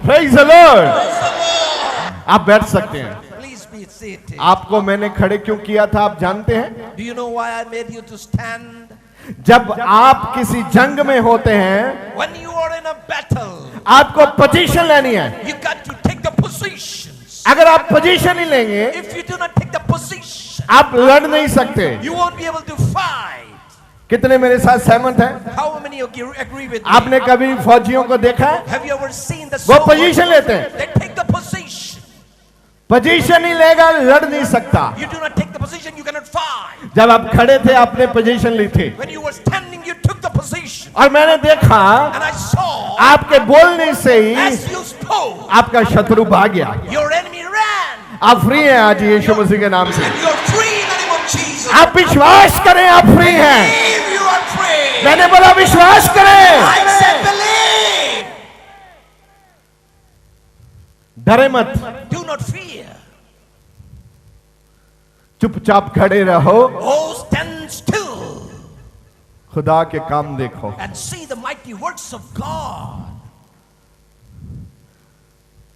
Praise the Lord. आप बैठ सकते हैं। Please be seated. आपको मैंने खड़े क्यों किया था आप जानते हैं? Do you know why I made you to stand? जब आप किसी जंग में होते हैं, When you are in a battle, आपको पोजीशन लेनी है। you got to take the positions. अगर आप पोजीशन नहीं लेंगे, If you do not take the position, आप लड़ नहीं सकते। you won't be able to fight. कितने मेरे साथ सहमत हैं? How many of you agree with me? आपने कभी फौजियों को देखा है? Have you ever seen the वो soldiers? पोजीशन लेते हैं। They take the position. Position नहीं लेगा, लड़ नहीं सकता। You do not take the position, you cannot fight. जब आप खड़े थे आपने पोजीशन ली थी, When you were standing, you took the position. और मैंने देखा And I saw, आपके बोलने से ही as you spoke, आपका शत्रु भाग गया। your enemy ran. आप फ्री हैं आज यीशु मसीह के नाम से। And you're free in the name of Jesus. आप विश्वास करें, आप फ्री हैं। Believe you are free. मैंने बोला विश्वास करें। I said believe. डरे मत, Do not fear. चुपचाप खड़े रहो, Oh, stand still खुदा के काम देखो। and see the mighty works of God.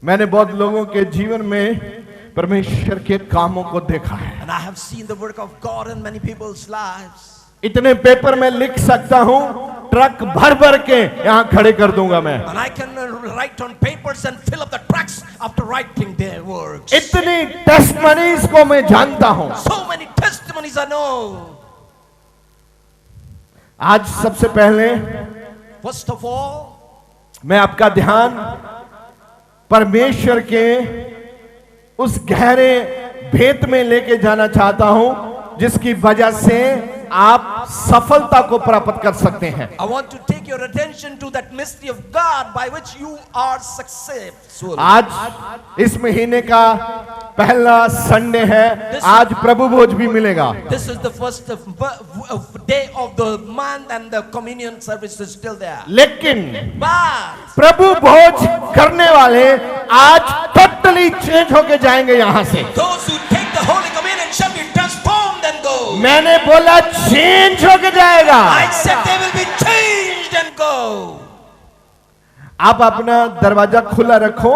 मैंने बहुत लोगों के जीवन में परमेश्वर के कामों को देखा है। And I have seen the work of God in many people's lives. इतने पेपर में लिख सकता हूं, ट्रक भर भर के यहां खड़े कर दूंगा मैं। And I can write on papers and fill up the tracks after writing their works. इतनी टेस्टमनीज को मैं जानता हूं। So many testimonies I know. आज सबसे पहले First of all, मैं आपका ध्यान परमेश्वर के उस गहरे भेद में लेके जाना चाहता हूं जिसकी वजह से आप सफलता को प्राप्त कर सकते हैं। I want to take your attention to that mystery of God by which you are successful. आज इस महीने का पहला संडे है, आज प्रभु भोज भी मिलेगा। This is the first day of the month and the communion service is still there. लेकिन But प्रभु भोज करने वाले आज टोटली चेंज होके जाएंगे यहां से। those who take the Holy Communion shall be transformed and go. मैंने बोला चेंज होके जाएगा। I said they will be changed and go. आप अपना दरवाजा खुला रखो,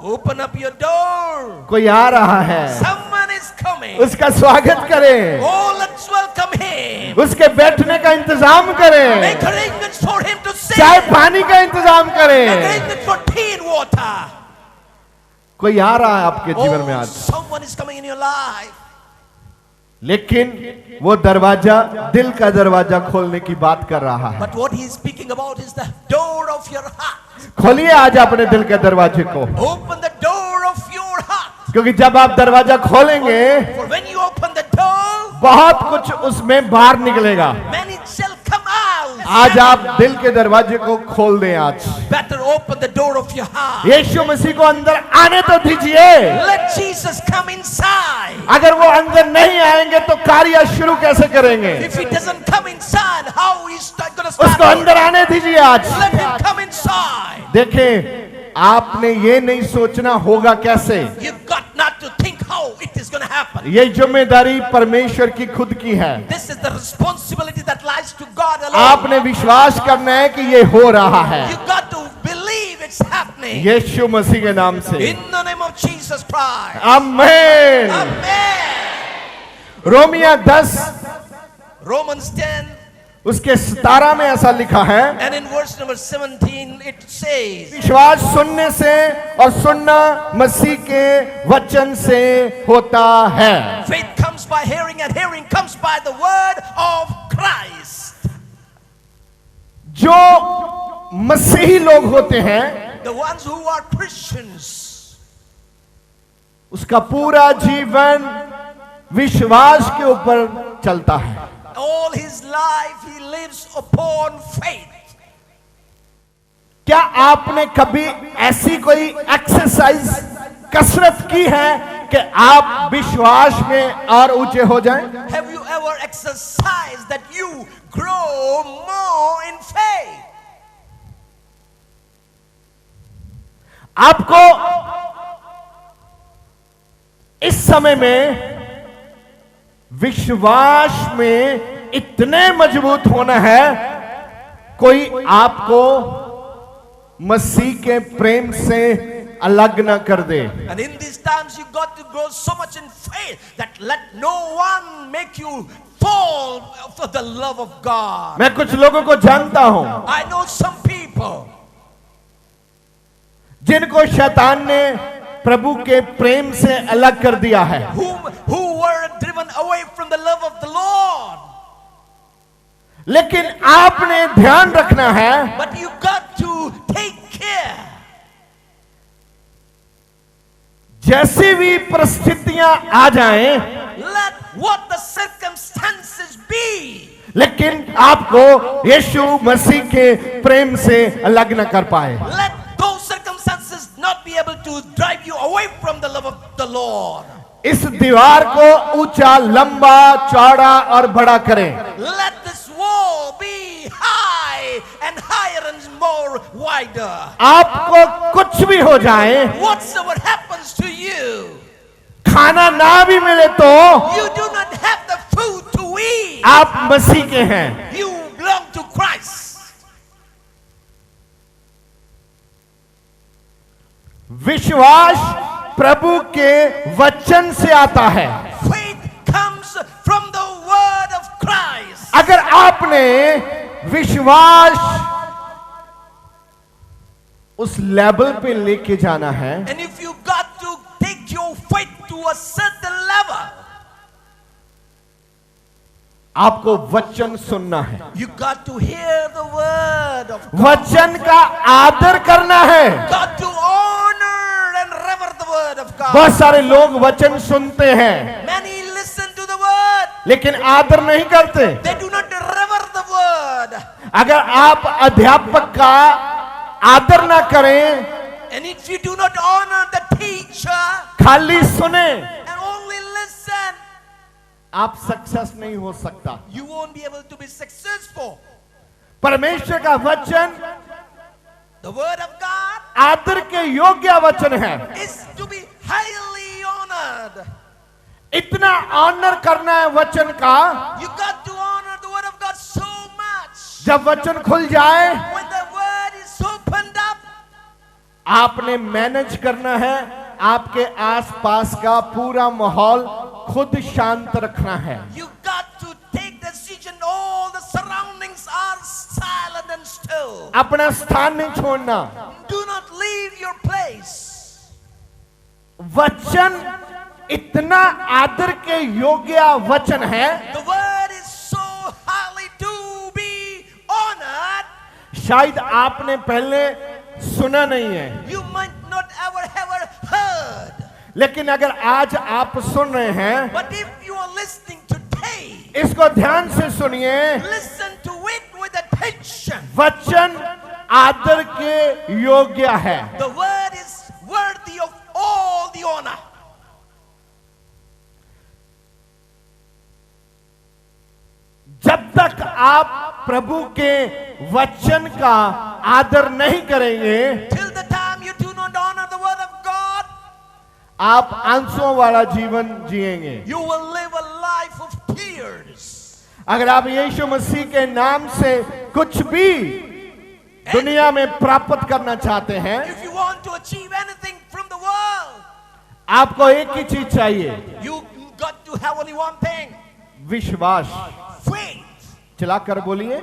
Open up your door. कोई आ रहा है, Someone is coming. उसका स्वागत करें, Oh, let's welcome him. उसके बैठने का इंतजाम करें, Make arrangements for him to sit. चाय पानी का इंतजाम करें। Arrangements for tea and water. कोई आ रहा है आपके जीवन में Oh, आज, someone is coming in your life. लेकिन वो दरवाजा दिल का दरवाजा खोलने की बात कर रहा है। But what he is speaking about is the door of your heart. खोलिए आज अपने दिल के दरवाजे को, Open the door of your heart. क्योंकि जब आप दरवाजा खोलेंगे For when you open the door, बहुत कुछ उसमें बाहर निकलेगा। many shall come out. आज आप दिल के दरवाजे को खोल दें। आज Better open the door of your heart. यीशु मसीह को अंदर आने तो दीजिए। Let Jesus come inside. अगर वो अंदर नहीं आएंगे तो कार्य शुरू कैसे करेंगे? If he doesn't come inside, how is going to start? उसको अंदर आने दीजिए आज। Let him come inside. देखें, आपने ये नहीं सोचना होगा कैसे। You've got not to think how it is going to happen. ये जिम्मेदारी परमेश्वर की खुद की है। This is the responsibility that lies to God alone. आपने विश्वास करना है कि ये हो रहा है You got to believe it's happening. यीशु मसीह के नाम से। In the name of Jesus Christ. Amen. Amen. रोमिया 10 Romans 10 उसके 17 में ऐसा लिखा है, and in verse number 17 it says, विश्वास सुनने से और सुनना मसीह के वचन से होता है। faith comes by hearing and hearing comes by the word of Christ. जो मसीही लोग होते हैं The ones who are Christians, उसका पूरा जीवन विश्वास के ऊपर चलता है। all his life he lives upon faith. क्या आपने कभी ऐसी कोई एक्सरसाइज कसरत की है कि आप विश्वास में और ऊंचे हो जाएं? Have you ever exercised that you grow more in faith? आपको इस समय में विश्वास में इतने मजबूत होना है, कोई आपको मसीह के प्रेम से अलग ना कर दे। And in these times you got to grow so much in faith that let no one make you fall for the love of God. मैं कुछ लोगों को जानता हूं I know some people जिनको शैतान ने प्रभु के प्रेम से अलग कर दिया है, who were driven away from the love of the Lord. लेकिन आपने ध्यान रखना है, But you got to take care. जैसी भी परिस्थितियां आ जाएं, Let what the circumstances be. लेकिन आपको यीशु मसीह के प्रेम से अलग न कर पाए। Let those circumstances not be able to drive you away from the love of the Lord. इस दीवार को ऊंचा, लंबा, चौड़ा और बड़ा करें। Let this wall be high and higher and more wider. आपको कुछ भी हो जाए, Whatsoever happens to you, खाना ना भी मिले तो you do not have the food to eat. आप मसीह के हैं। You belong to Christ. विश्वास प्रभु के वचन से आता है। Faith comes from the word of Christ. अगर आपने विश्वास उस लेवल पे लेके जाना है, And if you got to take your faith to a certain level, आपको वचन सुनना है, you got to hear the word of God. वचन का आदर करना है। Got to honor and rever the word of God. बहुत सारे लोग वचन सुनते हैं Many listen to the word. लेकिन आदर नहीं करते। They do not rever the word. अगर आप अध्यापक का आदर ना करें, And if you do not honor the teacher खाली सुने, and only listen, आप सक्सेस नहीं हो सकता। you won't be able to be successful. परमेश्वर का वचन The word of God आदर के योग्य वचन है। is to be highly honored. इतना ऑनर करना है वचन का, You got to honor the word of God so much. जब वचन खुल जाए, When the word is opened up, आपने मैनेज करना है। आपके आसपास का पूरा माहौल खुद शांत रखना है। you got to take decision. All the surroundings are silent and still. अपना स्थान नहीं छोड़ना। Do not leave your place. वचन इतना आदर के योग्य वचन है, The word is so highly to be honored. शायद आपने पहले सुना नहीं है, You might not ever heard. लेकिन अगर आज आप सुन रहे हैं, But if you are listening today, इसको ध्यान से सुनिए। listen to it with attention. वचन आदर के योग्य है। The word is worthy of all the honor. जब तक आप प्रभु के वचन का आदर नहीं करेंगे, Till the time you do not honor the word of God, आप आंसुओं वाला जीवन जिएंगे। you will live a life of tears. अगर आप यीशु मसीह के नाम से कुछ भी दुनिया में प्राप्त करना चाहते हैं, If you want to achieve anything from the world, आपको एक ही चीज चाहिए, you got to have only one thing: विश्वास। faith. चलाकर बोलिए।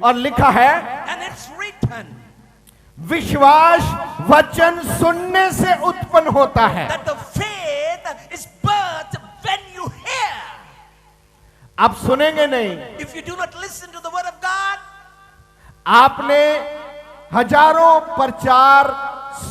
और लिखा है, And it's written विश्वास वचन सुनने से उत्पन्न होता है। that the faith is birthed when you hear. आप सुनेंगे नहीं। If you do not listen to the word of God, आपने हजारों प्रचार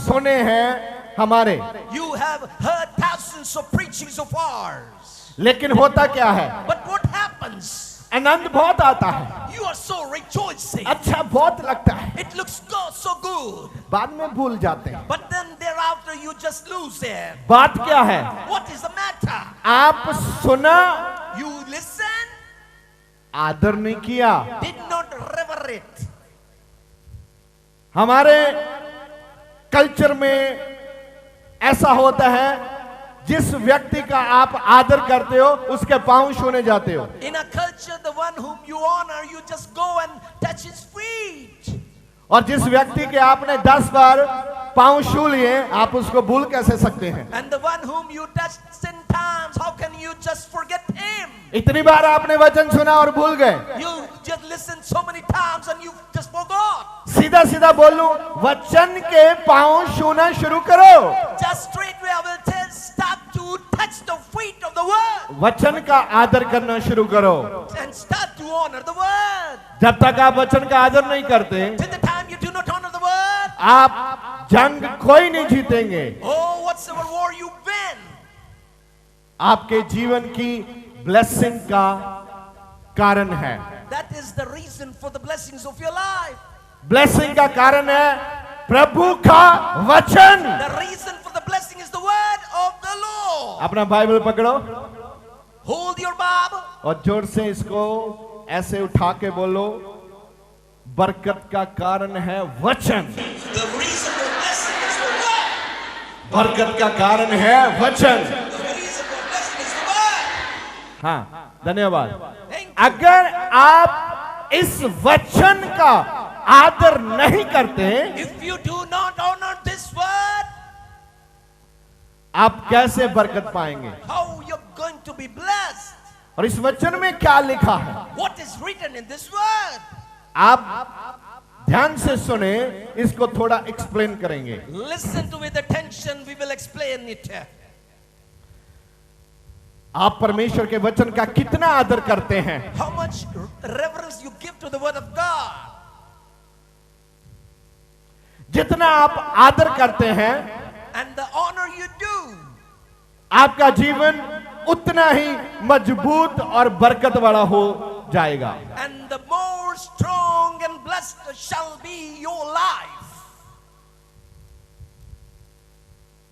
सुने हैं हमारे, you have heard thousands of preachings of ours. लेकिन होता क्या है? But what happens? आनंद बहुत आता है, You are so rejoicing. अच्छा बहुत लगता है, It looks so good. बाद में भूल जाते हैं। But then thereafter you just lose it. बात क्या है? What is the matter? आप सुना, You listen, आदर नहीं किया। did not rever it. हमारे कल्चर में ऐसा होता है, जिस व्यक्ति का आप आदर करते हो उसके पांव छूने जाते हो। In a culture, the one whom you honor, you just go and touch his feet. और जिस व्यक्ति के आपने 10 बार पांव छू लिए, आप उसको भूल कैसे सकते हैं? And the one whom you touched 10 times, how can you just forget him? इतनी बार आपने वचन सुना और भूल गए। You just listened so many times and you just forgot. सीधा सीधा बोलूं, वचन के पांव छूना शुरू करो। Just straightway I will tell, start to touch the feet of the word. वचन का आदर करना शुरू करो। And start to honor the word. जब तक आप वचन का आदर नहीं करते, Till the time you do not honor the word, आप जंग कोई नहीं जीतेंगे। oh, whatsoever war you win, आपके जीवन की ब्लेसिंग का कारण है। that is the reason for the blessings of your life. Blessing का कारण है प्रभु का वचन। The reason for the blessing is the word of the Lord. अपना बाइबल पकड़ो Hold your Bible और जोर से इसको ऐसे उठा के बोलो, बरकत का कारण है वचन। The reason for blessing is the word. बरकत का कारण है वचन। The reason for blessing is the word. हाँ, धन्यवाद। Thank you. अगर आप इस वचन का आदर नहीं करते, If you do not honor this word, आप कैसे बरकत पाएंगे? how you're going to be blessed? और इस वचन में क्या लिखा है? What is written in this word? आप ध्यान से सुने, इसको थोड़ा एक्सप्लेन करेंगे। Listen to with attention, we will explain it. आप परमेश्वर के वचन का कितना आदर करते हैं? How much reverence you give to the word of God. जितना आप आदर करते हैं, And the honor you do, आपका जीवन उतना ही मजबूत और बरकत वाला हो जाएगा। and the more strong and blessed shall be your life.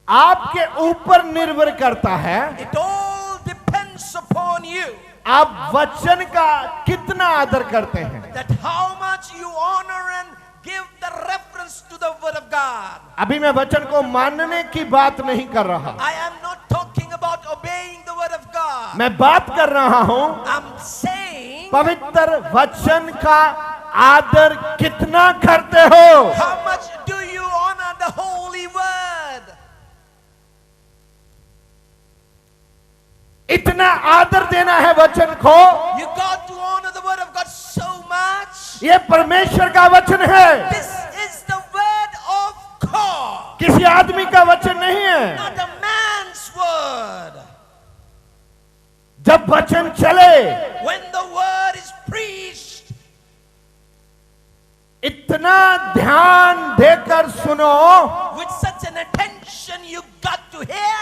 आपके ऊपर निर्भर करता है It all depends upon you, आप वचन का कितना आदर करते हैं। that how much you honor and give the reference to the word of God. अभी मैं वचन को मानने की बात नहीं कर रहा, I am not talking about obeying the word of God. मैं बात कर रहा हूं I'm saying पवित्र वचन का आदर कितना करते हो। how much do you honor the holy word? इतना आदर देना है वचन को। You got to honor the word of God so much. ये परमेश्वर का वचन है, This is the word of God, किसी आदमी का वचन नहीं है। not a man's word. जब वचन चले, When the word is preached, इतना ध्यान देकर सुनो with such an attention you got to hear,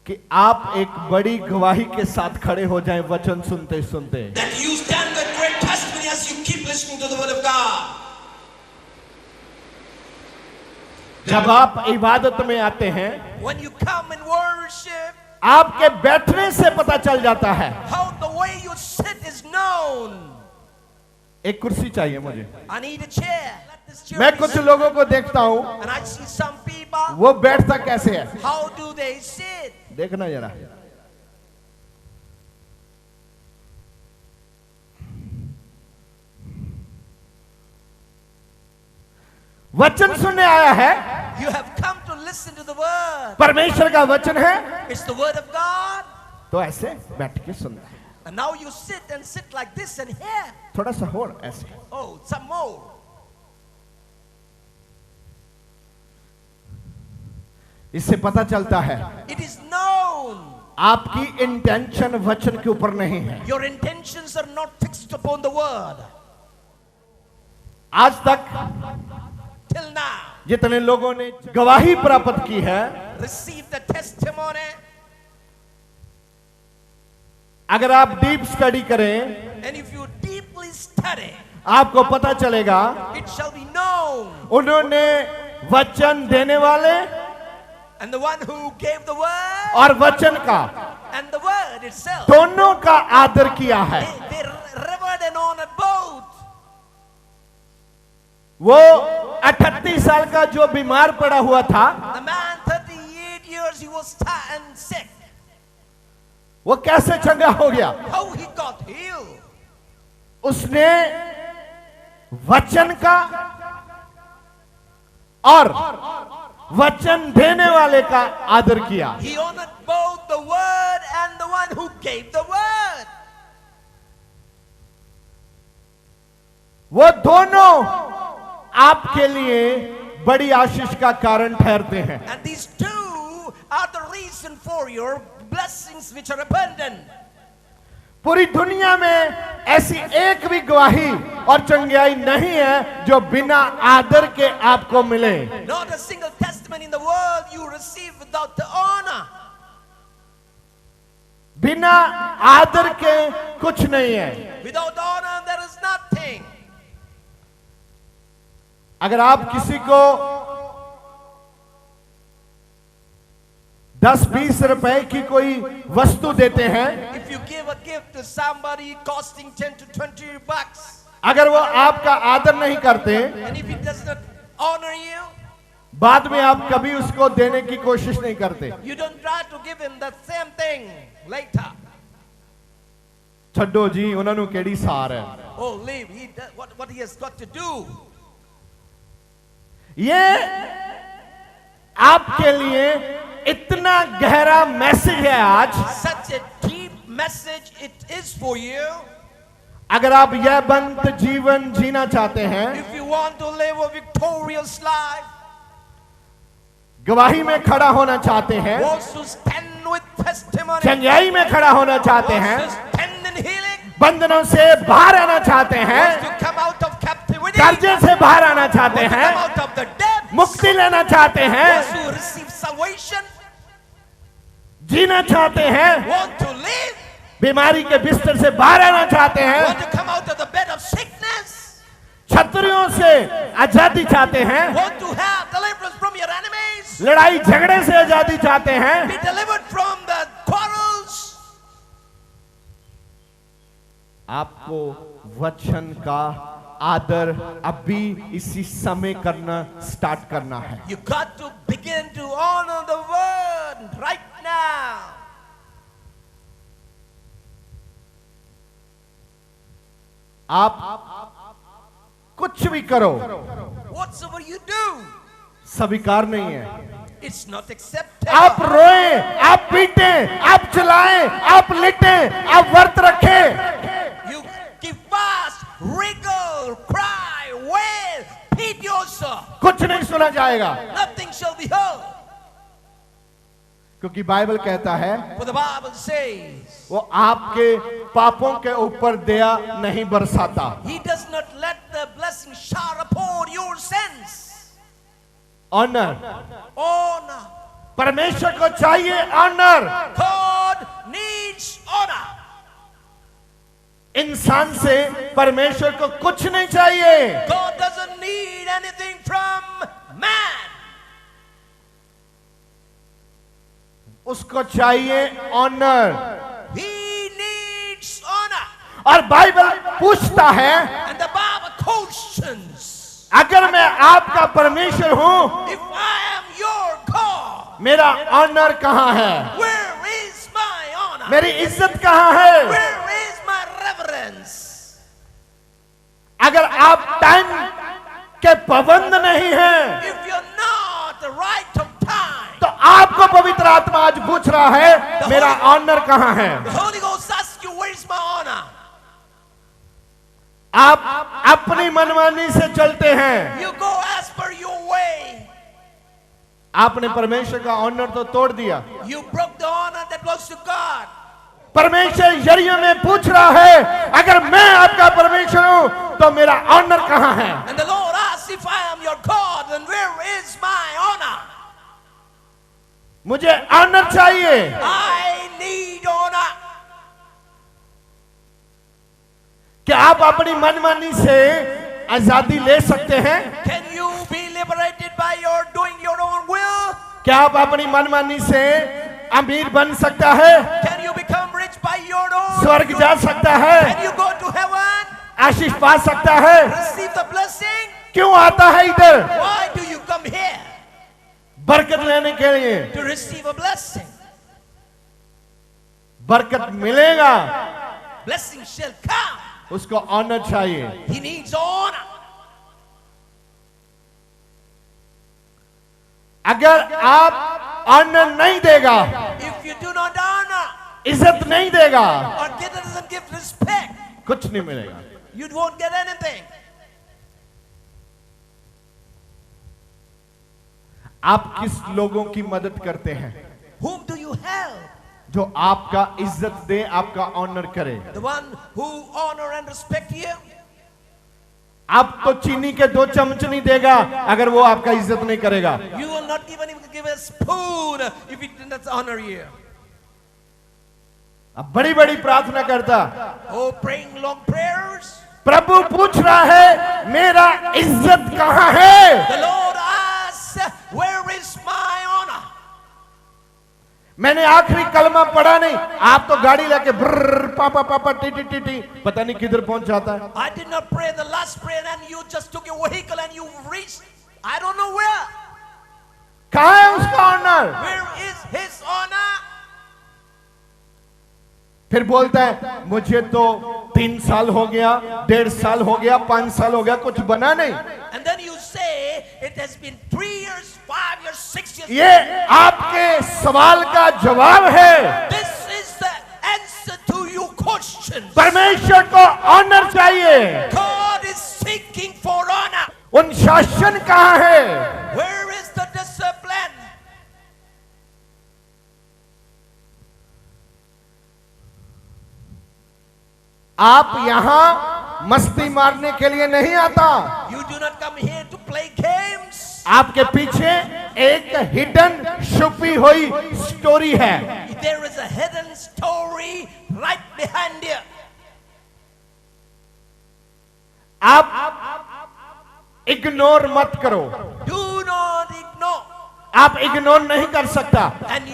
कि आप एक बड़ी गवाही के साथ खड़े हो जाएं वचन सुनते सुनते। that you stand with great testimony as you keep listening to the word of God. जब आप इबादत में आते हैं, When you come and worship, आपके बैठने से पता चल जाता है। how the way you sit is known. एक कुर्सी चाहिए मुझे। I need a chair. Let this chair मैं be कुछ set. लोगों को देखता हूं, And I see some people, वो बैठता कैसे है, how do they sit? देखना जरा। वचन सुनने आया है, You have come to listen to the word. परमेश्वर का वचन है, It's the word of God. तो ऐसे बैठ के सुनना है। And now you sit like this and hear. थोड़ा सा और ऐसे। Oh, some more. इससे पता चलता है It is known. आपकी इंटेंशन वचन के ऊपर नहीं है। Your intentions are not fixed upon the word. आज तक Till now, जितने लोगों ने गवाही प्राप्त की है, receive the testimony. अगर आप डीप स्टडी करें, And if you deeply study, आपको पता चलेगा it shall be known. उन्होंने वचन देने वाले And the one who gave the word और वचन का and the word itself, दोनों का आदर किया है। they revered and honored both. वो 38 साल का जो बीमार पड़ा हुआ था, The man, 38 years, he was and sick. वो कैसे चंगा हो गया? How he got healed? उसने वचन का और वचन देने वाले का आदर किया। He honored both the word and the one who gave the word. वो दोनों आपके लिए बड़ी आशीष का कारण ठहरते हैं। And these two are the reason for your blessings which are abundant. पूरी दुनिया में ऐसी एक भी गवाही और चंगाई नहीं है जो बिना आदर के आपको मिले। Not a single testimony in the world you receive without the honor. बिना आदर के कुछ नहीं है। Without honor there is nothing. अगर आप किसी को 10-20 रुपए की कोई वस्तु देते हैं, If you give a gift to somebody costing 10 to 20 bucks, अगर वो आपका आदर नहीं करते, and if he does not honor you, बाद में आप कभी उसको देने की कोशिश नहीं करते। you don't try to give him the same thing later. छड्डो जी, ਉਹਨਾਂ ਨੂੰ ਕਿਹੜੀ ਸਾਰ ਹੈ। Oh, leave. He does what he has got to do. ये आपके लिए इतना गहरा मैसेज है आज। Such a deep message it is for you. अगर आप यह बंद जीवन जीना चाहते हैं, If you want to live a victorious life, गवाही में खड़ा होना चाहते हैं, wants to stand with testimony, चंगाई में खड़ा होना चाहते हैं, wants to stand in healing, बंधनों से बाहर आना चाहते हैं, wants to come out of captivity, कर्जे से बाहर आना चाहते wants to हैं, come out of the depths, मुक्ति लेना चाहते हैं, wants to receive salvation, जीना चाहते हैं, want to live, बीमारी के बिस्तर से बाहर आना चाहते हैं, want to come out of the bed of sickness, छतरियों से आजादी चाहते हैं, want to have deliverance from your enemies, लड़ाई झगड़े से आजादी चाहते हैं, be delivered from the quarrels. आपको वचन का आदर अभी इसी समय करना स्टार्ट करना है। You got to begin to honor the word right now. आप कुछ भी करो, Whatsoever you do, स्वीकार नहीं है। it's not accepted. आप रोएं, आप पीटें, आप चिल्लाएं, आप लिटें, आप व्रत रखें, You give fast, wriggle, cry, wail, beat yourself. कुछ नहीं सुना जाएगा, Nothing shall be heard. क्योंकि बाइबल कहता है For the Bible says, वो आपके पापों के ऊपर दया नहीं बरसाता। He does not let the blessing shower upon your sins. Honour, Honor. परमेश्वर को चाहिए ऑनर। God needs honor. इंसान से परमेश्वर को कुछ नहीं चाहिए। God doesn't need anything from man. उसको चाहिए ऑनर। He needs honor. और बाइबल पूछता है, And the Bible questions, अगर मैं आपका परमेश्वर हूं, if I am your God, मेरा ऑनर कहां है? where is my honor? मेरी इज्जत कहां है? Where is my reverence? अगर आप टाइम के पाबंद नहीं हैं, If you're not the right of time, तो आपको पवित्र आत्मा आज पूछ रहा है, मेरा ऑनर कहां है? the Holy Ghost asks you, where is my honor? आप अपनी मनमानी से चलते हैं। You go as per your way. आपने परमेश्वर का ऑनर तो तोड़ दिया। You broke the honor that belongs to God. परमेश्वर यरीहो में पूछ रहा है, अगर मैं आपका परमेश्वर हूं तो मेरा ऑनर कहां है? And the Lord asks, if I am your God, then where is my honor? मुझे ऑनर चाहिए। I need honor. क्या आप अपनी मनमानी से आजादी ले सकते हैं? Can you be liberated by your doing your own will? क्या आप अपनी मनमानी से अमीर बन सकता है? Can you become rich by your own? स्वर्ग जा सकता है? Can you go to heaven? आशीष पा सकता है? Receive the blessing? क्यों आता है इधर? Why do you come here? बरकत लेने के लिए। To receive a blessing. बरकत मिलेगा, Blessing shall come. उसको ऑनर चाहिए। He needs honor. अगर आप ऑनर नहीं देगा, If you do not honor इज्जत नहीं देगा, or doesn't give respect, कुछ नहीं मिलेगा। you won't get anything. आप किस लोगों की मदद करते हैं Whom do you help? जो आपका इज्जत दे, आपका ऑनर करे? The one who honor and respect you? आप तो चीनी के 2 चम्मच नहीं देगा अगर वो आपका इज्जत नहीं करेगा। You will not even give a spoon if it does not honor you. अब बड़ी बड़ी प्रार्थना करता, Oh, praying long prayers. प्रभु पूछ रहा है मेरा इज्जत कहां है? The Lord asks, where is my honor? मैंने आखिरी कलमा पढ़ा नहीं, आप तो गाड़ी लेके ब्रर पापा पापा टीटी टीटी पता नहीं किधर पहुंच जाता है। I did not pray the last prayer and you just took your vehicle and you reached, I don't know where. कहां है उसका honour? Where is his honor? फिर बोलता है मुझे तो 3 साल हो गया, 1.5 साल हो गया, 5 साल हो गया, कुछ बना नहीं। And then you say it has been 3 years, 5 years, 6 years. ये आपके सवाल का जवाब है। This is the answer to your question. परमेश्वर को ऑनर चाहिए। God is seeking for honor. अनुशासन कहां है? Where is the discipline? आप यहां मस्ती मारने के लिए नहीं आता। You do not come here to play games. आपके पीछे एक हिडन छुपी हुई स्टोरी है। There is a hidden story right behind you. आप इग्नोर मत करो। Do not ignore. आप इग्नोर नहीं कर सकता। And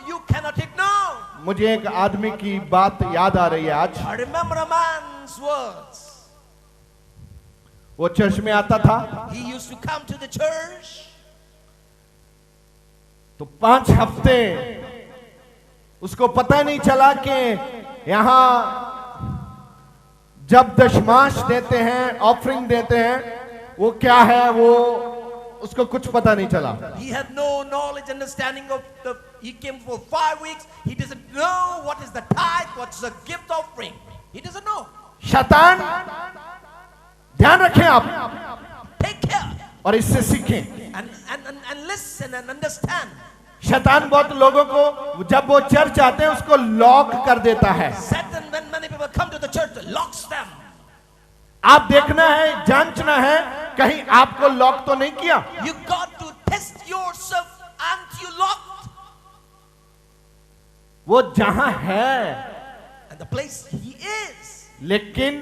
you cannot ignore. मुझे एक आदमी की बात याद आ रही है आज। I remember a man's words. वो चर्च में आता था, He used to come to the church. तो 5 हफ्ते उसको पता नहीं चला कि यहां जब दशमांश देते हैं, ऑफरिंग देते हैं, वो क्या है, वो उसको कुछ पता नहीं चला। He had no knowledge, understanding of he came for 5 weeks. He doesn't know what is the tithe, what's the gift offering. He doesn't know. शैतान, ध्यान रखें आप Take care और इससे सीखें। and listen and understand. शैतान बहुत लोगों को जब वो चर्च आते हैं उसको लॉक कर देता है। Satan, when many people come to the church, locks them. आप देखना है, जांचना है, कहीं आपको लॉक तो नहीं किया। You got to test yourself. Aren't you locked? वो जहां है, And the place he is. लेकिन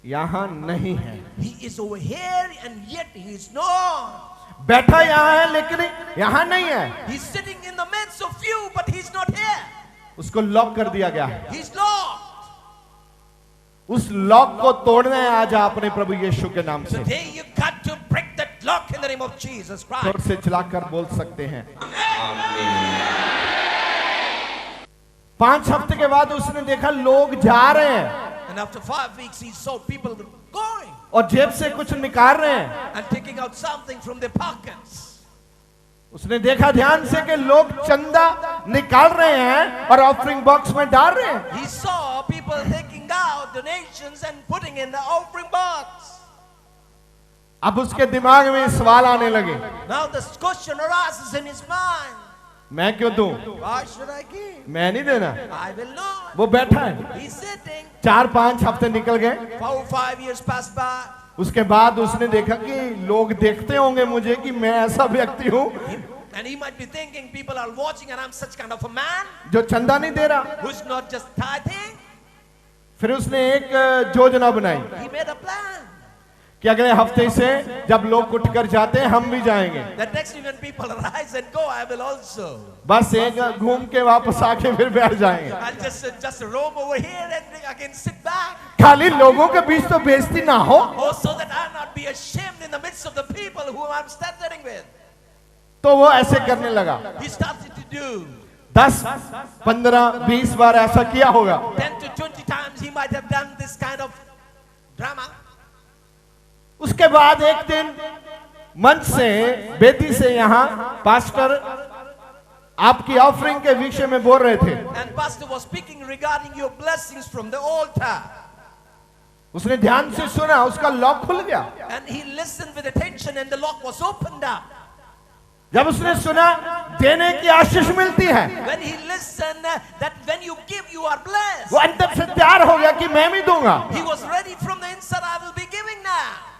यहां नहीं है। He is over here and yet he is not. बैठा यहां है लेकिन यहां नहीं है। He's sitting in the midst of you, but he's not here. उसको लॉक कर दिया गया है। He's locked. उस लॉक को तोड़ना है आज आपने प्रभु यीशु के नाम से। Today you got to break that lock in the name of Jesus जोर Christ. से चिल्लाकर बोल सकते हैं। 5 हफ्ते के बाद उसने देखा लोग जा रहे हैं And after 5 weeks he saw people going और जेब से कुछ निकाल रहे हैं। and taking out something from their pockets. उसने देखा ध्यान से कि लोग चंदा निकाल रहे हैं और ऑफरिंग बॉक्स में डाल रहे हैं। He saw people taking out donations and putting in the offering box. अब उसके दिमाग में सवाल आने लगे, Now the question arises in his mind. मैं क्यों दूं? Why should I give? मैं नहीं देना। I will not. वो बैठा है। He's sitting. 4-5 हफ्ते निकल गए। 4 or 5 years passed by. उसके बाद उसने देखा कि लोग देखते होंगे मुझे कि मैं ऐसा व्यक्ति हूं And he might be thinking people are watching and I'm such kind of a man जो चंदा नहीं दे रहा। who's not just tithing. फिर उसने एक योजना बनाई He made a plan. कि अगले हफ्ते से जब लोग उठकर जाते हैं हम भी जाएंगे। The next week when people rise and go, I will also. बस एक घूम के वापस आके फिर बैठ जाएंगे। I'll just roam over here and again sit back. खाली लोगों के बीच तो बेइज्जती ना हो। Oh, so that I'll not be ashamed in the midst of the people whom I'm standing with. तो वो ऐसे करने लगा। He started to do 10, 15, 20 बार ऐसा किया होगा। 10 to 20 times he might have done this kind of drama. उसके बाद एक दिन मंच से, बेदी से यहाँ पास्टर आपकी ऑफरिंग के विषय में बोल रहे थे। And pastor was speaking regarding your blessings from the altar. उसने ध्यान से सुना, उसका लॉक खुल गया। And he listened with attention and the lock was opened up. जब उसने सुना देने की आशीष मिलती है, When he listened that when you give you are blessed. वो अंदर से तैयार हो गया कि मैं भी दूंगा। He was ready from the inside, I will be giving now.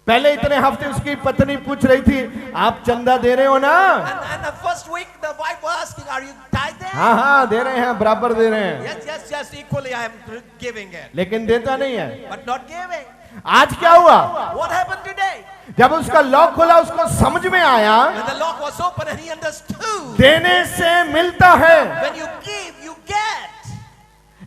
पहले इतने हफ्ते उसकी पत्नी पूछ रही थी आप चंदा दे रहे हो ना? And the first week the wife was asking, are you tithing? हाँ हाँ दे रहे हैं, बराबर दे रहे हैं। Yes, equally I am giving it. लेकिन देता नहीं है। But not giving. आज क्या हुआ? What happened today? जब उसका लॉक खोला उसको समझ में आया When the lock was open and he understood. देने से मिलता है। When you give, you get.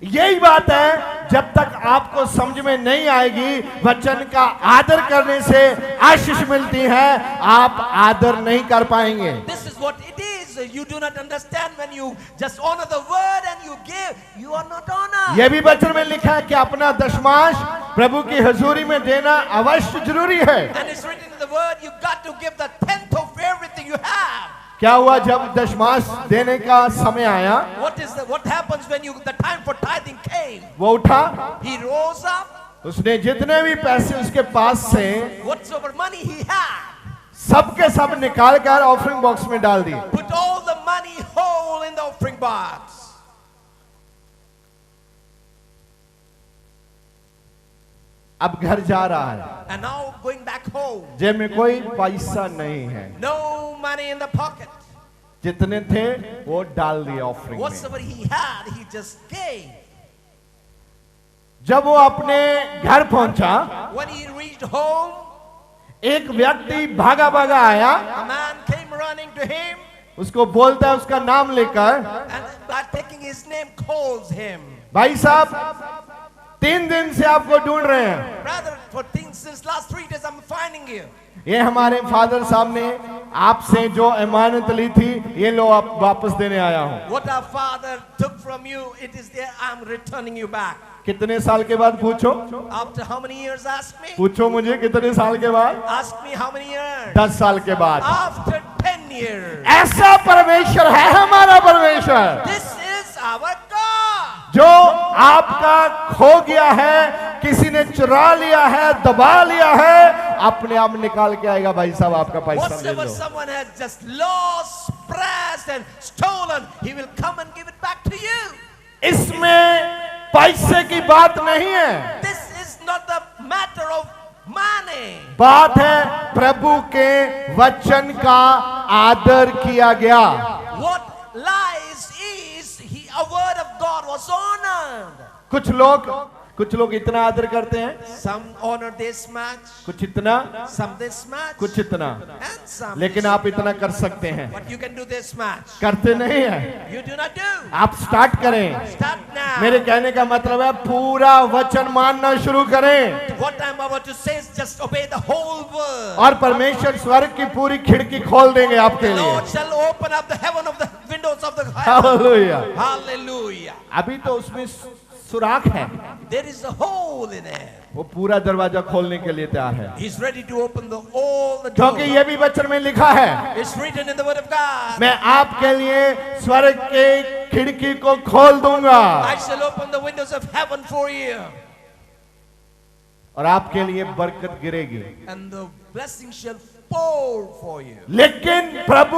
यही बात है, जब तक आपको समझ में नहीं आएगी वचन का आदर करने से आशीष मिलती है, आप आदर नहीं कर पाएंगे। This is what it is. You do not understand when you just honor the word and you give, you are not honored. यह भी वचन में लिखा है कि अपना दशमांश प्रभु की हजूरी में देना अवश्य जरूरी है। And it's written in the word, you got to give the 10th of everything you have. क्या हुआ जब दशमांश देने का समय आया? What happens when the time for tithing came? वो उठा, He rose up. उसने जितने भी पैसे उसके पास से Whatsoever money he had, सबके सब निकाल कर ऑफरिंग बॉक्स में डाल दिए। put all the money whole in the offering box. अब घर जा रहा है, And now going back home. जेब में कोई पैसा नहीं है। No money in the pocket. जितने थे वो डाल दिए ऑफरिंग में। Whatsoever he had, he just gave. जब वो अपने घर पहुंचा, When he reached home, एक व्यक्ति भागा भागा आया, a man came running to him उसको बोलता है उसका नाम लेकर, and by taking his name calls him. भाई साहब 3 दिन से आपको ढूंढ रहे हैं। Brother, for things since last 3 days I'm finding you. ये हमारे फादर साहब ने आपसे जो अमानत ली थी ये लो आप वापस देने आया हूँ। What our father took from you, it is there, I'm returning you back. कितने साल के बाद पूछो? After how many years, ask me? पूछो मुझे कितने साल के बाद? Ask me how many years? 10 साल के बाद। After 10 years. ऐसा परमेश्वर है हमारा परमेश्वर, This is our God. जो आपका खो गया है, किसी ने चुरा लिया है, दबा लिया है, अपने आप निकाल के आएगा। भाई साहब आपका पैसा ले Whatsoever low. someone has just lost, pressed and stolen, he will come and give it back to you. इसमें पैसे की बात नहीं है, This is not the matter of money. बात है प्रभु के वचन का आदर किया गया। What lies is a word of God was honored. कुछ लोग इतना आदर करते हैं, Some honor this much, कुछ इतना, some this much, कुछ इतना, and some लेकिन this. आप इतना कर सकते हैं, But you can do this much. करते नहीं है। You do not do. आप स्टार्ट करें। Start now. मेरे कहने का मतलब है पूरा वचन मानना शुरू करें What I'm about to say is just obey the whole word. और परमेश्वर स्वर्ग की पूरी खिड़की खोल देंगे आपके The लिए। Lord shall open up the heaven of the windows of the heaven. Hallelujah. Hallelujah. अभी तो उसमें सुराख है, There is a hole in it. वो पूरा दरवाजा खोलने के लिए तैयार है, He's ready to open all the क्योंकि doors. ये भी वचन में लिखा है, It's written in the word of God. मैं आपके लिए स्वर्ग के खिड़की को खोल दूंगा I shall open the windows of heaven for you. और आपके लिए बरकत गिरेगी। And the blessing shall pour for you. लेकिन प्रभु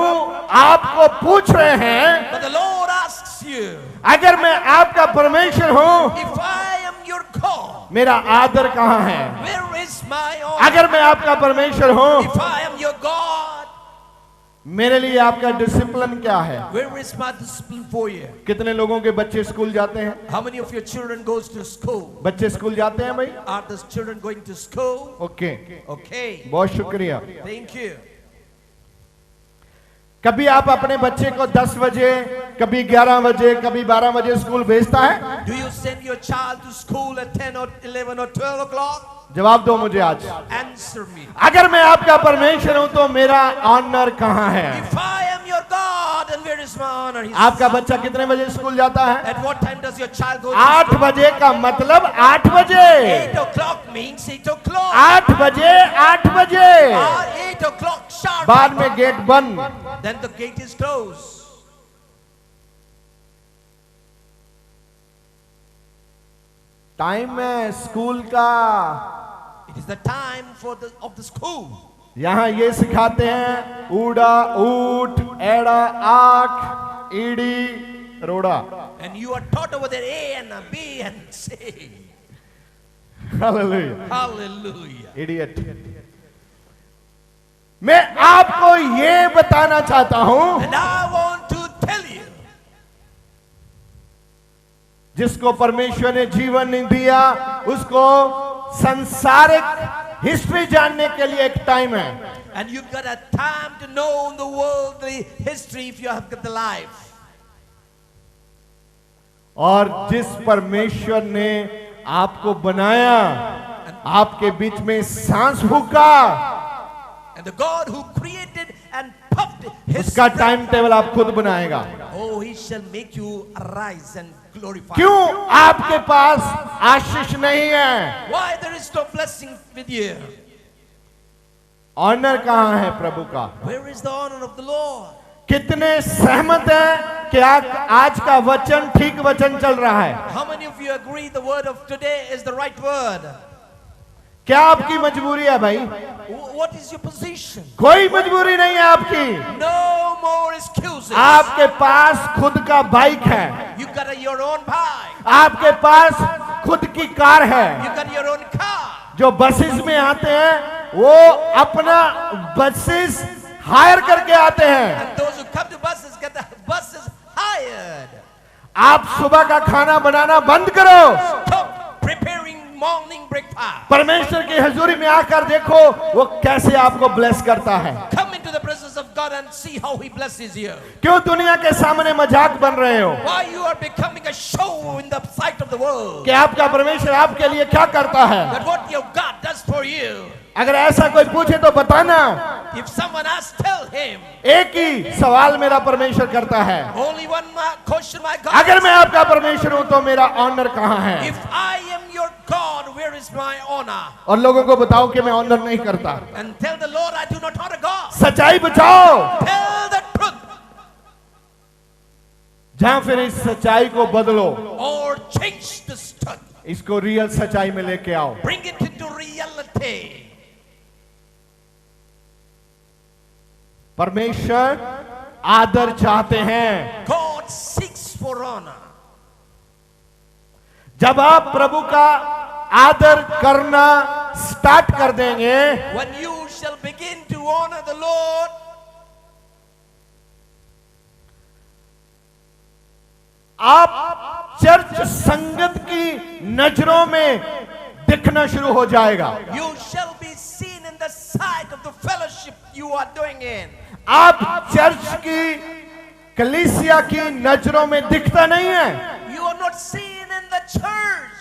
आपको पूछ रहे हैं, But the Lord asks you, अगर मैं आपका परमेश्वर हूं, if I am your God, मेरा आदर कहाँ है? where is my honor? अगर मैं आपका परमेश्वर हूं, If I am your God, मेरे लिए आपका डिसिप्लिन क्या है? Where is my discipline for you? कितने लोगों के बच्चे स्कूल जाते हैं? How many of your children goes to school? बच्चे स्कूल जाते हैं भाई? Are the children going to school? Okay, Okay. बहुत शुक्रिया। Thank you. कभी आप अपने बच्चे को 10 बजे, कभी 11 बजे, कभी 12 बजे स्कूल भेजता है? Do you send your child to school at 10 or 11 or 12 o'clock? जवाब दो मुझे आज। Answer me. अगर मैं आपका परमेश्वर हूं तो मेरा ऑनर कहां है? If I am your God, then where is my honor? He आपका says. बच्चा कितने बजे स्कूल जाता है? At what time does your child go to 8 school? बजे का मतलब 8 बजे। 8 o'clock means 8 o'clock. 8 बजे, 8 बजे। 8 o'clock sharp. बाद में गेट बंद। Then the gate is closed. Time है स्कूल का। It is the time of the school. यहां ये सिखाते हैं ऊड़ा ऊट, एड़ा आख, ईड़ी रोड़ा। And you are taught over there A and a B and C. Hallelujah. Hallelujah. Idiot. मैं आपको ये बताना चाहता हूं, And I want to tell you, जिसको परमेश्वर ने जीवन नहीं दिया उसको संसारिक हिस्ट्री जानने के लिए एक टाइम है। and you've got a time to know the worldly history if you have got the life. और जिस परमेश्वर ने आपको बनाया, आपके बीच में सांस फूका, And the God who created and puffed his उसका breath, टाइम टेबल आप खुद बनाएगा। oh, he shall make you arise and glorify. क्यों आपके पास आशीष नहीं है? Why there is no blessing with you? Honour कहां है प्रभु का? Where is the honor of the Lord? कितने सहमत हैं कि आज का वचन ठीक वचन चल रहा है? How many of you agree the word of today is the right word? क्या आपकी मजबूरी है भाई? What is your position? कोई मजबूरी नहीं है आपकी। No more excuses. आपके पास खुद का बाइक है, You got your own bike. आपके पास खुद की कार है। You got your own car. जो बसेस में आते हैं वो अपना बसेस हायर करके आते हैं। And those who come to buses get the buses hired. आप सुबह का खाना बनाना बंद करो। Stop preparing morning breakfast. परमेश्वर की हजूरी में आकर देखो वो कैसे आपको ब्लेस करता है। Come into the presence of God and see how he blesses you. क्यों दुनिया के सामने मजाक बन रहे हो? Why you are becoming a show in the sight of the world. कि आपका परमेश्वर आपके लिए क्या करता है? That what your God does for you. अगर ऐसा कोई पूछे तो बताना। If someone asks, tell him. एक ही सवाल मेरा परमेश्वर करता है, Only one question my God. अगर मैं आपका परमेश्वर हूं तो मेरा ऑनर कहां है? If I am your God, where is my honor? और लोगों को बताओ कि मैं ऑनर नहीं करता। And tell the Lord, I do not honor God. सच्चाई बचाओ। Tell the truth. जहां फिर इस सच्चाई को बदलो, Or change the truth. इसको रियल सच्चाई में लेके आओ। Bring it into reality. परमेश्वर आदर चाहते हैं। God seeks for honor. जब आप प्रभु का आदर करना स्टार्ट कर देंगे, When you shall begin to honor the Lord, आप चर्च संगत की नजरों में दिखना शुरू हो जाएगा। you shall be seen in the sight of the fellowship you are doing in. आप चर्च की कलीसिया की नजरों में दिखता नहीं है। You are not seen in the church.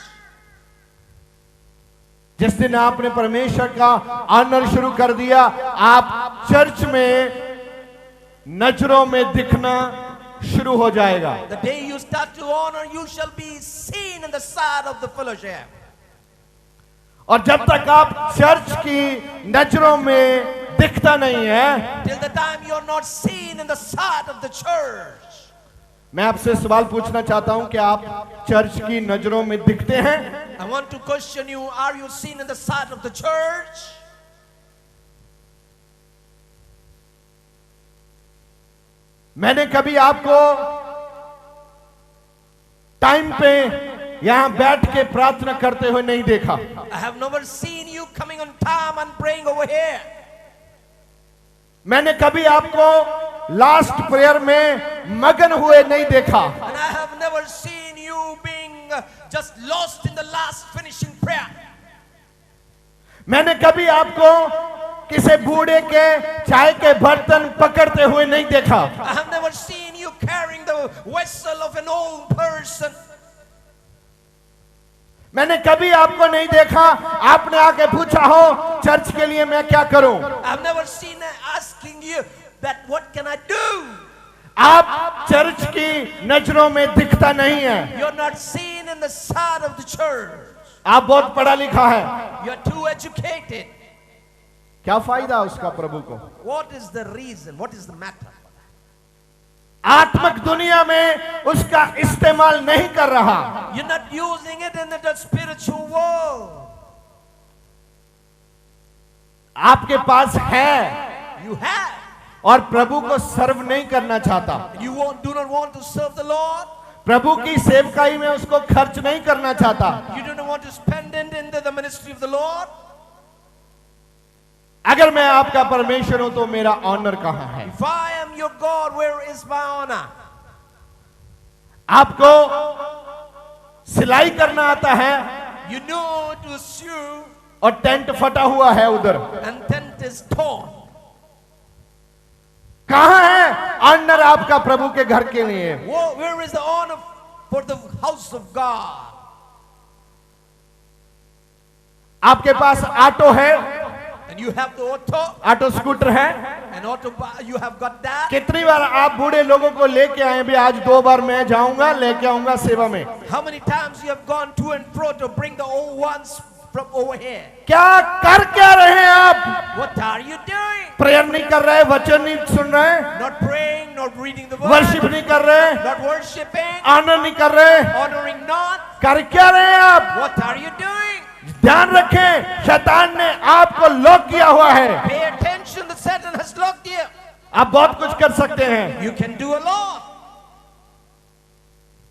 जिस दिन आपने परमेश्वर का ऑनर शुरू कर दिया, आप चर्च में नजरों में दिखना शुरू हो जाएगा। The day you start to honor, you shall be seen in the sight of the fellowship. और जब तक आप चर्च की नजरों में दिखता नहीं है, Till the time you are not seen in the sight of the church. मैं आपसे सवाल पूछना चाहता हूं कि आप चर्च की नजरों में दिखते हैं? I want to question you, are you seen in the sight of the church? मैंने कभी आपको टाइम पे यहां बैठ के प्रार्थना करते हुए नहीं देखा। I have never seen you coming on time and praying over here. मैंने कभी आपको लास्ट प्रेयर में मगन हुए नहीं देखा। And I have never seen you being just lost in the last finishing prayer. मैंने कभी आपको किसी बूढ़े के चाय के बर्तन पकड़ते हुए नहीं देखा। I have never seen you carrying the vessel of an old person. मैंने कभी आपको नहीं देखा आपने आके पूछा हो चर्च के लिए मैं क्या करूं। I have never seen asking you that what can I do? आप चर्च की नजरों में दिखता नहीं है। You're not seen in the sight of the church. आप बहुत पढ़ा लिखा है। You're too educated. क्या फायदा उसका प्रभु को? What is the reason? What is the matter? आत्मिक दुनिया में उसका इस्तेमाल नहीं कर रहा। You're not using it in the spiritual world. आपके पास है You have. और प्रभु को सर्व नहीं करना चाहता। You do not want to serve the Lord. प्रभु की सेवकाई में उसको खर्च नहीं करना चाहता। You do not want to spend it in the ministry of the Lord. अगर मैं आपका परमेश्वर हूं तो मेरा ऑनर कहां है? If I am your God, where is my honor? आपको सिलाई करना आता है You know to sew, और टेंट फटा हुआ है उधर। and tent is torn. कहां है ऑनर आपका प्रभु के घर के लिए? Where is the honor for the house of God? आपके पास ऑटो है, And you have the auto, auto scooter है। and auto, you have got that. कितनी बार आप बूढ़े लोगों को लेके आए? भी आज 2 बार मैं जाऊंगा लेके आऊंगा सेवा में। How many times you have gone to and fro to bring the old ones from over here? क्या कर क्या रहे हैं आप? What are you doing? Prayer नहीं कर रहे, वचन नहीं सुन रहे, Not praying, not reading the word, worship नहीं कर रहे, not worshiping, आनंद नहीं कर रहे, honoring not. कर क्या रहे हैं आप? What are you doing? ध्यान रखें, शैतान ने आपको लॉक किया हुआ है। Pay attention, the Satan has locked you. आप बहुत कुछ कर सकते हैं You can do a lot.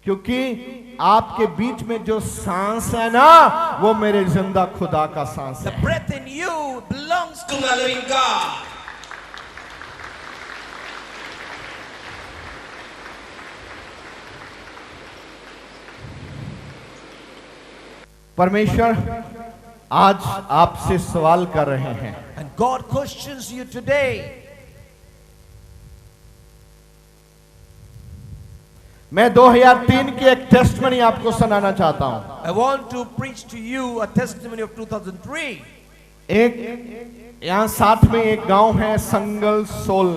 क्योंकि आपके बीच में जो सांस है ना वो मेरे जिंदा खुदा का सांस The है। breath in you belongs to the living God. परमेश्वर आज आपसे सवाल कर रहे हैं। And God questions you today. मैं 2003 की एक टेस्टमनी आपको सुनाना चाहता हूं। I want to preach to you a testimony of 2003. एक यहां साथ में एक गांव है संगल soul.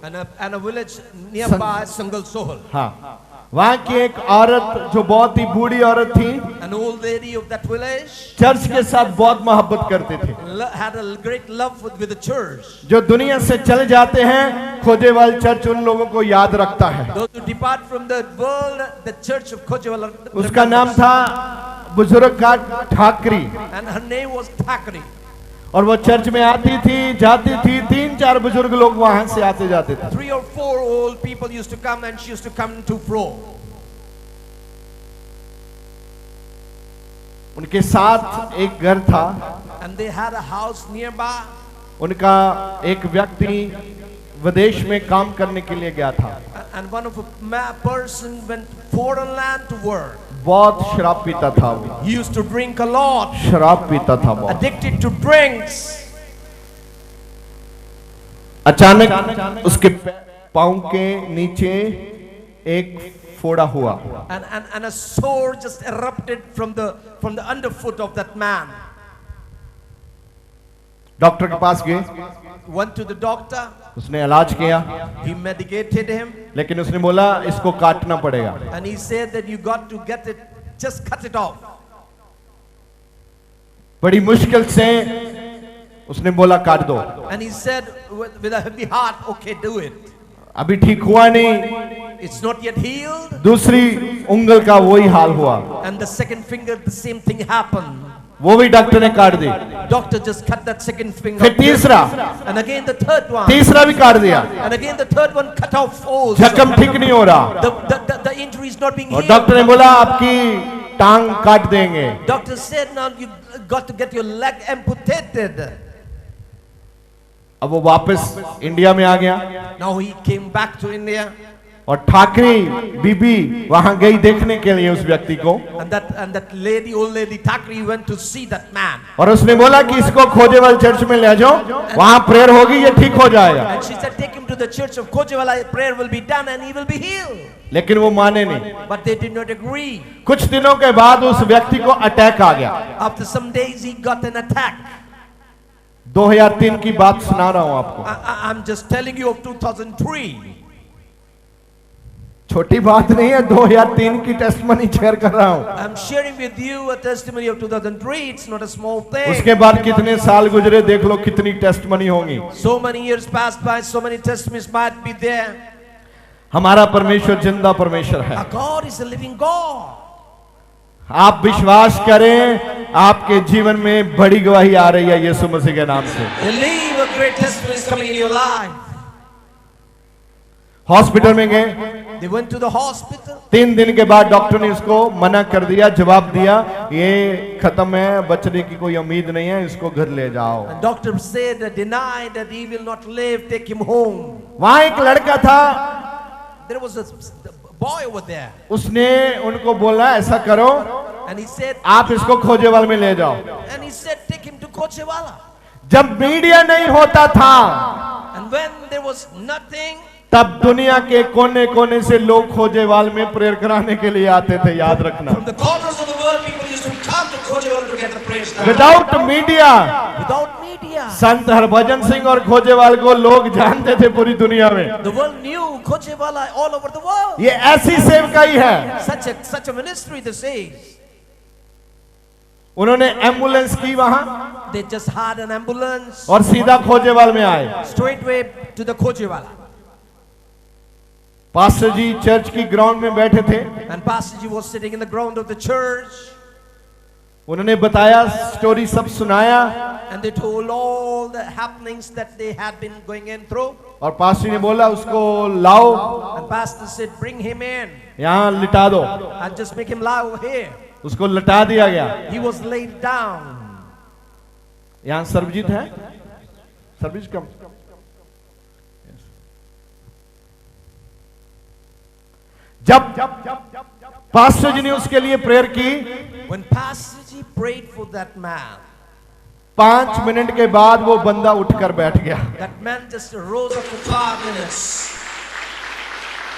And a village nearby, Sangal Sohal. हाँ, वहां की एक औरत जो बहुत ही बूढ़ी औरत थी, An old lady of that village church के साथ बहुत मोहब्बत करते थे। had a great love with the church. जो दुनिया से चले जाते हैं खोजेवाल चर्च उन लोगों को याद रखता है। Those who depart from the world, the church of Khojewala. उसका नाम था बुजुर्ग का Thakri, And her name was Thakri. और वो चर्च में आती थी जाती थी। 3-4 बुजुर्ग लोग वहां से आते जाते थे। 3 or 4 old people used to come, and she used to come to fro. उनके साथ एक घर था, And they had a house nearby. उनका एक व्यक्ति विदेश में काम करने के लिए गया था। And one of a person went foreign land to work. बहुत शराब पीता था वो, He used to drink a lot, शराब पीता था बहुत। addicted to drinks. अचानक उसके पाँव के नीचे एक फोड़ा हुआ। And a sore just erupted from the underfoot of that man. Doctor के पास गए, Went to the doctor. उसने इलाज किया, He medicated him, लेकिन उसने बोला इसको काटना पड़ेगा। and he said that you got to get it, just cut it off. बड़ी मुश्किल से उसने बोला काट दो। And he said with a heavy heart, okay, do it. अभी ठीक हुआ नहीं, It's not yet healed. दूसरी उंगल का वही हाल हुआ, And the second finger, the same thing happened. वो भी डॉक्टर ने काट दी। Doctor just cut that second finger. फिर तीसरा, And again the third one. तीसरा भी काट दिया। And again the third one cut off also. जख्म ठीक नहीं हो रहा, The injury is not being और healed. डॉक्टर ने बोला आपकी टांग काट देंगे। Doctor said now you got to get your leg amputated. अब वो वापस इंडिया में आ गया Now he came back to India. और ठाकरे बीबी वहां गई देखने के लिए उस व्यक्ति को, And that lady, old lady Thackeray, went to see that man. और उसने बोला कि इसको खोजेवाल चर्च में ले जाओ, वहां प्रेयर होगी, ये ठीक हो जाएगा। And she said, take him to the church of Kojewala, prayer will be done and he will be healed. लेकिन वो माने नहीं। But they did not agree. कुछ दिनों के बाद उस व्यक्ति को अटैक आ गया। After some days he got an attack. 2003 की बात सुना रहा हूं आपको। I'm just telling you of 2003. छोटी बात नहीं है, 2003 की टेस्टमनी शेयर कर रहा हूं। I'm sharing with you a testimony of 2003. It's not a small thing. उसके बाद कितने साल गुजरे, देख लो कितनी टेस्टमनी होंगी। So many years passed by, so many testimonies might be there. हमारा परमेश्वर जिंदा परमेश्वर है। Our God is a living God. आप विश्वास करें, आपके जीवन में बड़ी गवाही आ रही है यीशु मसीह के नाम से। Believe a great testimony is coming in your life. Hospital में गए, They went to the hospital. 3 दिन के बाद डॉक्टर ने इसको मना कर दिया, जवाब दिया ये खत्म है, बचने की कोई उम्मीद नहीं है, इसको घर ले जाओ। And doctor said, denied that he will not live, take him home. वहां एक लड़का था, There was a boy over there. उसने उनको बोला ऐसा करो, And he said, आप इसको खोजेवाल में ले जाओ। and he said, take him to Kojewala. जब मीडिया नहीं होता था, And when there was nothing, तब दुनिया के कोने कोने से लोग खोजेवाल में प्रेयर कराने के लिए आते थे, याद रखना। from the corners of the world, people used to come to Kojewala to get the praise done. Without media, Without media, संत हरभजन सिंह और खोजेवाल को लोग जानते थे पूरी दुनिया में। the world knew Kojewala all over the world. ये ऐसी सेवकाई है। Such a ministry, this is. उन्होंने एम्बुलेंस की वहां They just had an ambulance और सीधा खोजेवाल में आए। straightway to the Kojewala. Pastor ji church की ग्राउंड में बैठे थे, And Pastor Ji was sitting in the ground of the church. उन्होंने बताया, स्टोरी सब सुनाया, And they told all the happenings that they had been going in through. और pastor ने बोला उसको लाओ, And Pastor said, bring him in यहाँ लिटा दो। and just make him lie over here. उसको लटा दिया गया। He was laid down. यहाँ सर्वजीत है, सर्वजीत कम। जब पास्टर जी ने उसके लिए प्रेयर की, When Pastor Ji prayed for that man, 5 minute के बाद वो बंदा उठकर बैठ गया। that man just rose up for 5 minutes.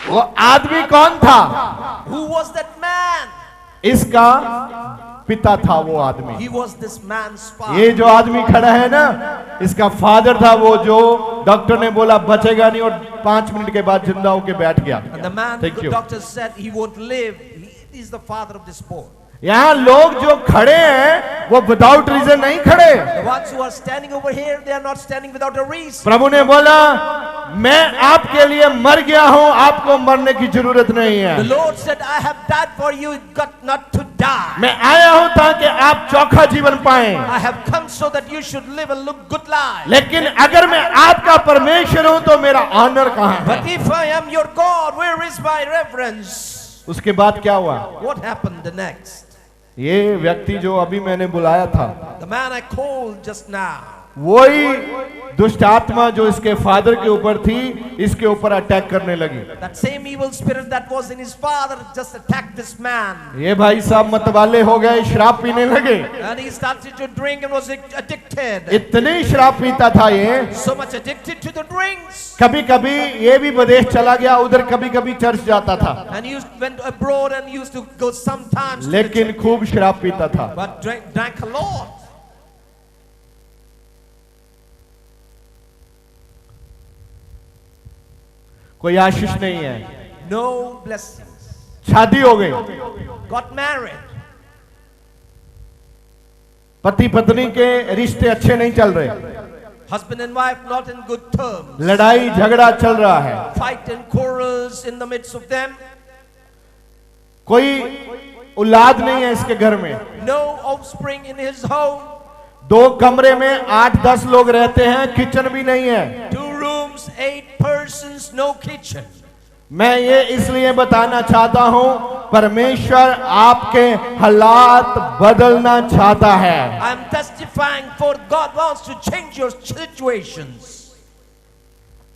वो आदमी कौन था? Who was that man? इसका पिता था वो आदमी। He was this man's ये father. जो आदमी खड़ा है ना, इसका फादर था वो, जो डॉक्टर ने बोला बचेगा नहीं और 5 मिनट के बाद जिंदा होके बैठ गया। And the man, Thank the you. doctor said he won't live. He is the father of this boy. यहाँ लोग जो खड़े हैं वो विदाउट रीजन नहीं खड़े। The ones who are standing over here, they are not standing without a reason. प्रभु ने बोला मैं आपके लिए मर गया हूं, आपको मरने की जरूरत नहीं है। The Lord said, I have died for you, you got not to die. मैं आया हूं ताकि आप चोखा जीवन पाएं। I have come so that you should live a look good life. लेकिन अगर मैं आपका परमेश्वर हूं तो मेरा ऑनर कहां है? But if I am your God, where is my reverence? उसके बाद क्या हुआ? What happened the next? ये व्यक्ति जो अभी मैंने बुलाया था, The man I called just now, वही दुष्ट आत्मा जो इसके फादर के ऊपर थी, इसके ऊपर अटैक करने लगी। that same evil spirit that was in his father just attacked this man. ये भाई साहब मतवाले हो गए, शराब पीने लगे। And he started to drink and was addicted. इतनी शराब पीता था ये, So much addicted to the drinks. कभी कभी ये भी विदेश चला गया, उधर कभी कभी चर्च जाता था, And he went abroad and used to go sometimes to the लेकिन church, खूब शराब पीता था। but drank a lot. कोई आशीष नहीं है। No blessings. शादी हो गई, Got married. पति पत्नी के रिश्ते अच्छे नहीं चल रहे, Husband and wife not in good terms. लड़ाई झगड़ा चल रहा है, Fight and quarrels in the midst of them. कोई औलाद नहीं है इसके घर में। No offspring in his home. 2 कमरे में 8-10 लोग रहते हैं, किचन भी नहीं है। 2 rooms, 8 persons, no kitchen. मैं ये इसलिए बताना चाहता हूं, परमेश्वर आपके हालात बदलना चाहता है। I'm testifying for God wants to change your situations.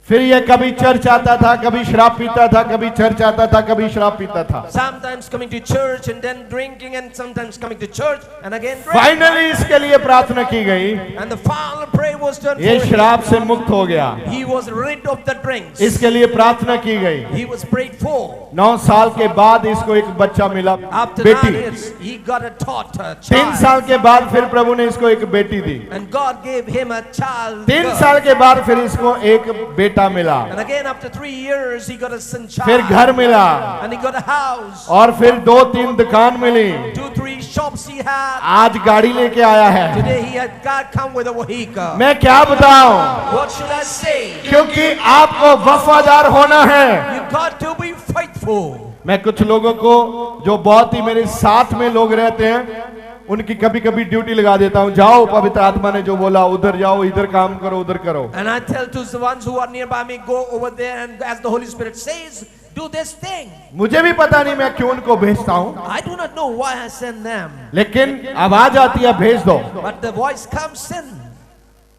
फिर ये कभी चर्च आता था, कभी शराब पीता था, कभी चर्च आता था, कभी शराब पीता था। Sometimes coming to church and then drinking, and sometimes coming to church and again drinking. Finally इसके लिए प्रार्थना की गई, And the final prayer was done ये for शराब him. से मुक्त हो गया। He was rid of the drinks. इसके लिए प्रार्थना की गई। He was prayed for. 9 साल के बाद इसको एक बच्चा मिला, After 9 बेटी। years, he got a daughter, 3 child. साल के बाद फिर प्रभु ने इसको एक बेटी दी। And God gave him a child. 3 girl. साल के बाद फिर इसको एक बेटा मिला, And again after 3 years, he got a son फिर child. घर मिला, And he got a house. और फिर 2-3 दुकान मिली। 2-3 shops he had. आज गाड़ी लेके आया है। Today he had God come with a vehicle. मैं क्या बताऊं, What should I say? क्योंकि आपको वफादार होना है। You got to be faithful. मैं कुछ लोगों को जो बहुत ही मेरे साथ में लोग रहते हैं, उनकी कभी कभी ड्यूटी लगा देता हूं, जाओ पवित्र आत्मा ने जो बोला उधर जाओ, इधर काम करो, उधर करो। And I tell to the ones who are nearby me, go over there and as the Holy Spirit says, do this thing. मुझे भी पता नहीं मैं क्यों उनको भेजता हूं, I do not know why I send them. लेकिन आवाज आती है भेज दो। But the voice comes, send.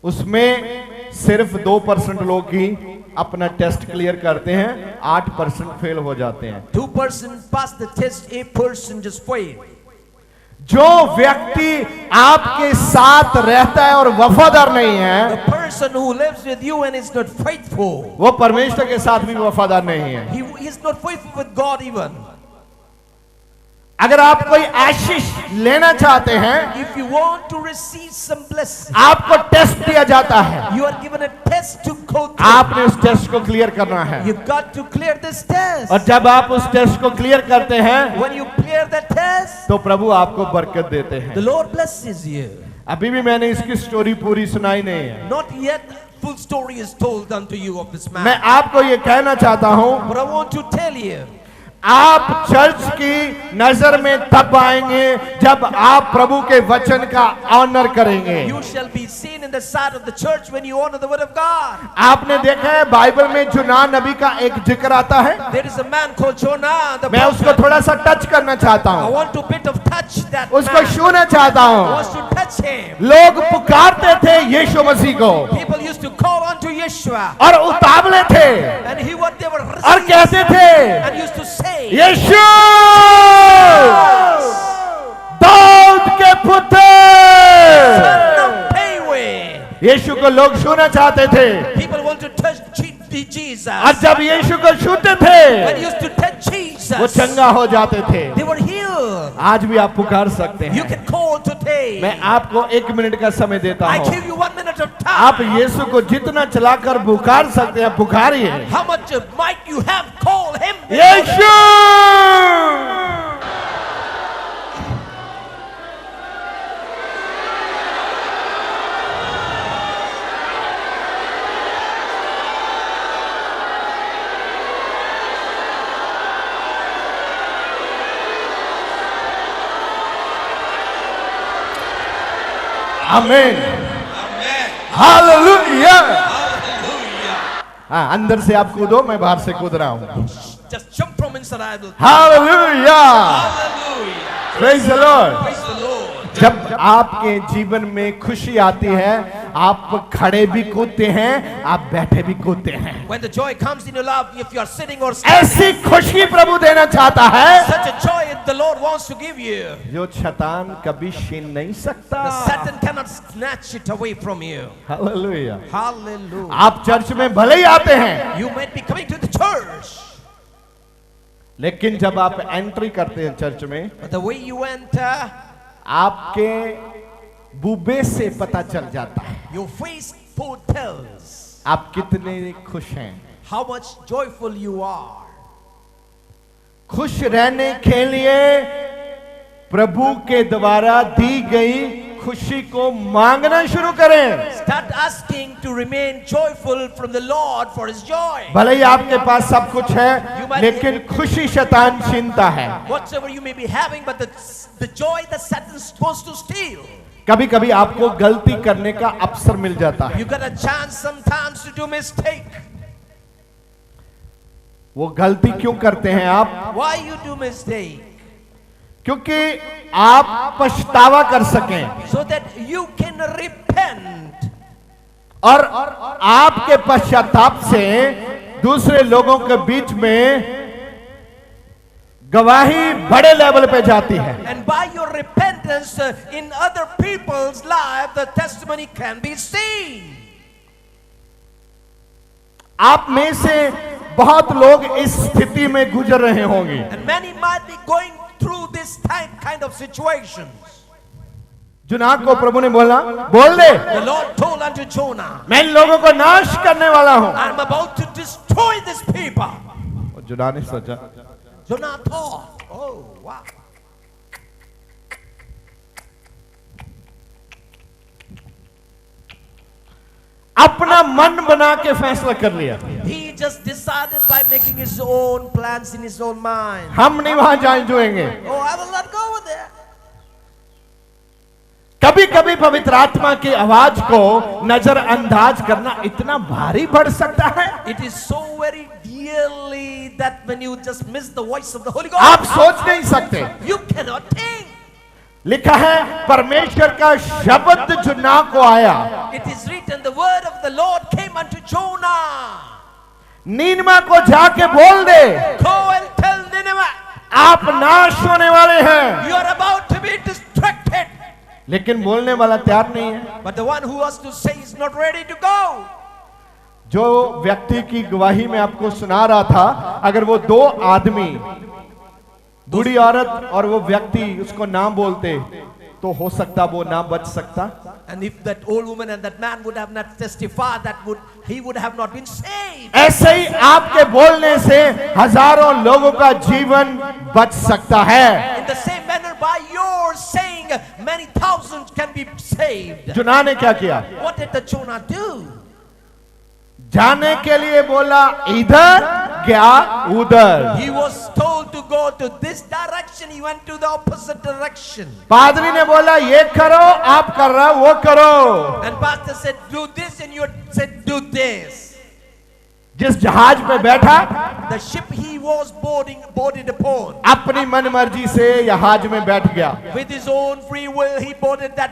उसमें सिर्फ 2% लोग ही अपना टेस्ट क्लियर करते हैं, 8% फेल हो जाते हैं। 2% pass the test, 8% just fail. जो व्यक्ति आपके साथ रहता है और वफादार नहीं है, The person who lives with you and is not faithful, वो परमेश्वर के साथ भी वफादार नहीं है। he is not faithful with God even. अगर आप कोई आशीष लेना चाहते हैं, If you want to receive some blessing, आपको टेस्ट दिया जाता है, you are given a test to go through. आपने उस टेस्ट को क्लियर करना है। You got to clear this test. और जब आप उस टेस्ट को क्लियर करते हैं, When you clear the test, तो प्रभु आपको बरकत देते the हैं। Lord blesses you. अभी भी मैंने इसकी स्टोरी पूरी सुनाई नहीं है। Not yet full story is told unto you of this मैं man. आपको ये कहना चाहता हूं, But I want to tell you, आप चर्च की नजर में तब आएंगे जब आप प्रभु के वचन का ऑनर करेंगे। you shall be seen in the sight of the church when you honor the word of God. आपने देखा है बाइबल में जुना नबी का एक जिक्र आता है, There is a man called Jonah, the मैं उसको prophet. थोड़ा सा टच करना चाहता I हूं, want to bit of touch that उसको man. छूना चाहता I हूं। want to touch him. लोग पुकारते थे यीशु मसीह को People used to call unto Yeshua, और उतावले थे and he what they were और receiving, कहते थे, and used to say, यीशु दाऊद के पुत्र। Son of David. यीशु को लोग छूना चाहते थे, People want to touch Jesus. और जब यीशु को छूते When थे used to touch वो Jesus, चंगा हो जाते थे। they were healed. आज भी आप पुकार सकते You हैं। can call today. मैं आपको 1 मिनट का समय देता I हूँ, give you 1 minute of आप time. यीशु को जितना चलाकर पुकार सकते हैं पुकारिए। How much of might you have, call him. यीशु आमीन, हालेलुया। हाँ, अंदर से आप कूदो, मैं बाहर से कूद रहा हूँ। Just jump from inside. I will. Hallelujah, Hallelujah. Praise the Lord. Praise the Lord. जब आपके जीवन में खुशी आती है, आप खड़े भी कूदते हैं, आप बैठे भी कूदते हैं। When the joy comes in your life, if you are sitting or standing, ऐसी खुशी प्रभु देना चाहता है such a joy the Lord wants to give you. जो शैतान कभी छीन नहीं सकता। The Satan cannot snatch it away from you. Hallelujah. Hallelujah. आप चर्च में भले ही आते हैं, You might be coming to the church, लेकिन जब आप एंट्री करते हैं चर्च में, but the way you enter, आपके बूबे से पता चल जाता है your face foretells आप कितने खुश हैं। how much joyful you are. खुश रहने के लिए प्रभु के द्वारा दी गई खुशी को मांगना शुरू करें। Start asking to remain joyful from the Lord for His joy. भले ही आपके पास सब कुछ है, लेकिन खुशी शैतान छीनता है। Whatsoever you may be having, but the joy that Satan wants to steal. कभी कभी आपको गलती करने का अवसर मिल जाता है। You got a chance sometimes to do mistake. वो गलती क्यों करते हैं आप? Why you do mistake? क्योंकि आप पछतावा कर सकें So that you can repent और आपके पश्चाताप से दूसरे लोगों के बीच में गवाही बड़े लेवल पे जाती है। And by your repentance in other people's life, the testimony can be seen. आप में से बहुत लोग इस स्थिति में गुजर रहे होंगे। And many might be going through this kind of situations. जुना को प्रभु ने बोला, बोल दे, The Lord told unto Jonah, मैं इन लोगों को नाश करने वाला हूं। I'm about to destroy this people. और जुना ने सोचा, Jonah thought, oh wow. अपना मन बना के फैसला कर लिया, He just decided by making his own plans in his own mind. हम नहीं वहां जाएंगे। Oh, I will not go there. कभी कभी पवित्र आत्मा की आवाज को नजरअंदाज करना इतना भारी पड़ सकता है। It is so very dearly that when you just miss the voice of the Holy आप Ghost, सोच नहीं सकते। you cannot think. लिखा है परमेश्वर का शब्द जुना को आया, It is written, the word of the Lord came unto Jonah. नीनमा को जाके बोल दे, Go and tell Nineveh, आप नाश होने वाले हैं। you are about to be distracted. लेकिन बोलने वाला तैयार नहीं है। But the one who was to say is not ready to go. जो व्यक्ति की गवाही में आपको सुना रहा था, अगर वो दो आदमी, बूढ़ी औरत और वो व्यक्ति उसको ना बोलते तो हो सकता वो ना बच सकता। And if that old woman and that man would have not testified, he would have not been saved. ऐसे ही आपके बोलने से हजारों लोगों का जीवन बच सकता है। In the same manner, by your saying, many thousands can be saved. जुना ने क्या किया? What did the Jonah do? जाने के लिए बोला इधर, गया उधर। He was told to go to this direction. He went to the opposite direction. पादरी ने बोला ये करो, आप कर रहा वो करो। And pastor said, do this, and you said, do this. जिस जहाज पे बैठा, The ship he was boarded upon. अपनी मन मर्जी से जहाज में बैठ गया। With his own free will, he boarded that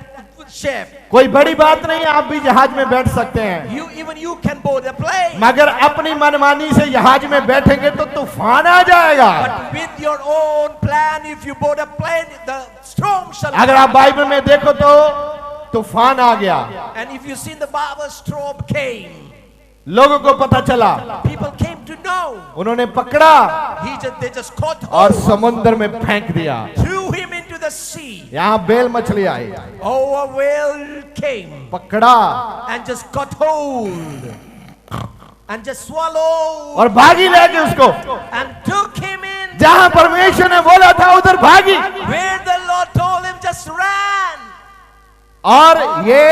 ship. कोई बड़ी बात नहीं, आप भी जहाज में बैठ सकते हैं, Even you can board a plane. मगर अपनी मनमानी से जहाज में बैठेंगे तो तूफान आ जाएगा। But with your own plan, if you board a plane, the storm shall अगर आप बाइबल में देखो तो तूफान आ गया, And if you see in the Bible, storm came. लोगों को पता चला, People came to know. उन्होंने पकड़ा They just caught और hold, समुद्र में फेंक दिया। threw him into the sea. यहाँ बेल मछली आई, Oh, a whale came पकड़ा and just caught hold and just swallowed और भागी ले गई उसको। and took him in. जहां परमेश्वर ने बोला था उधर भागी, Where the Lord told him, just ran. और ये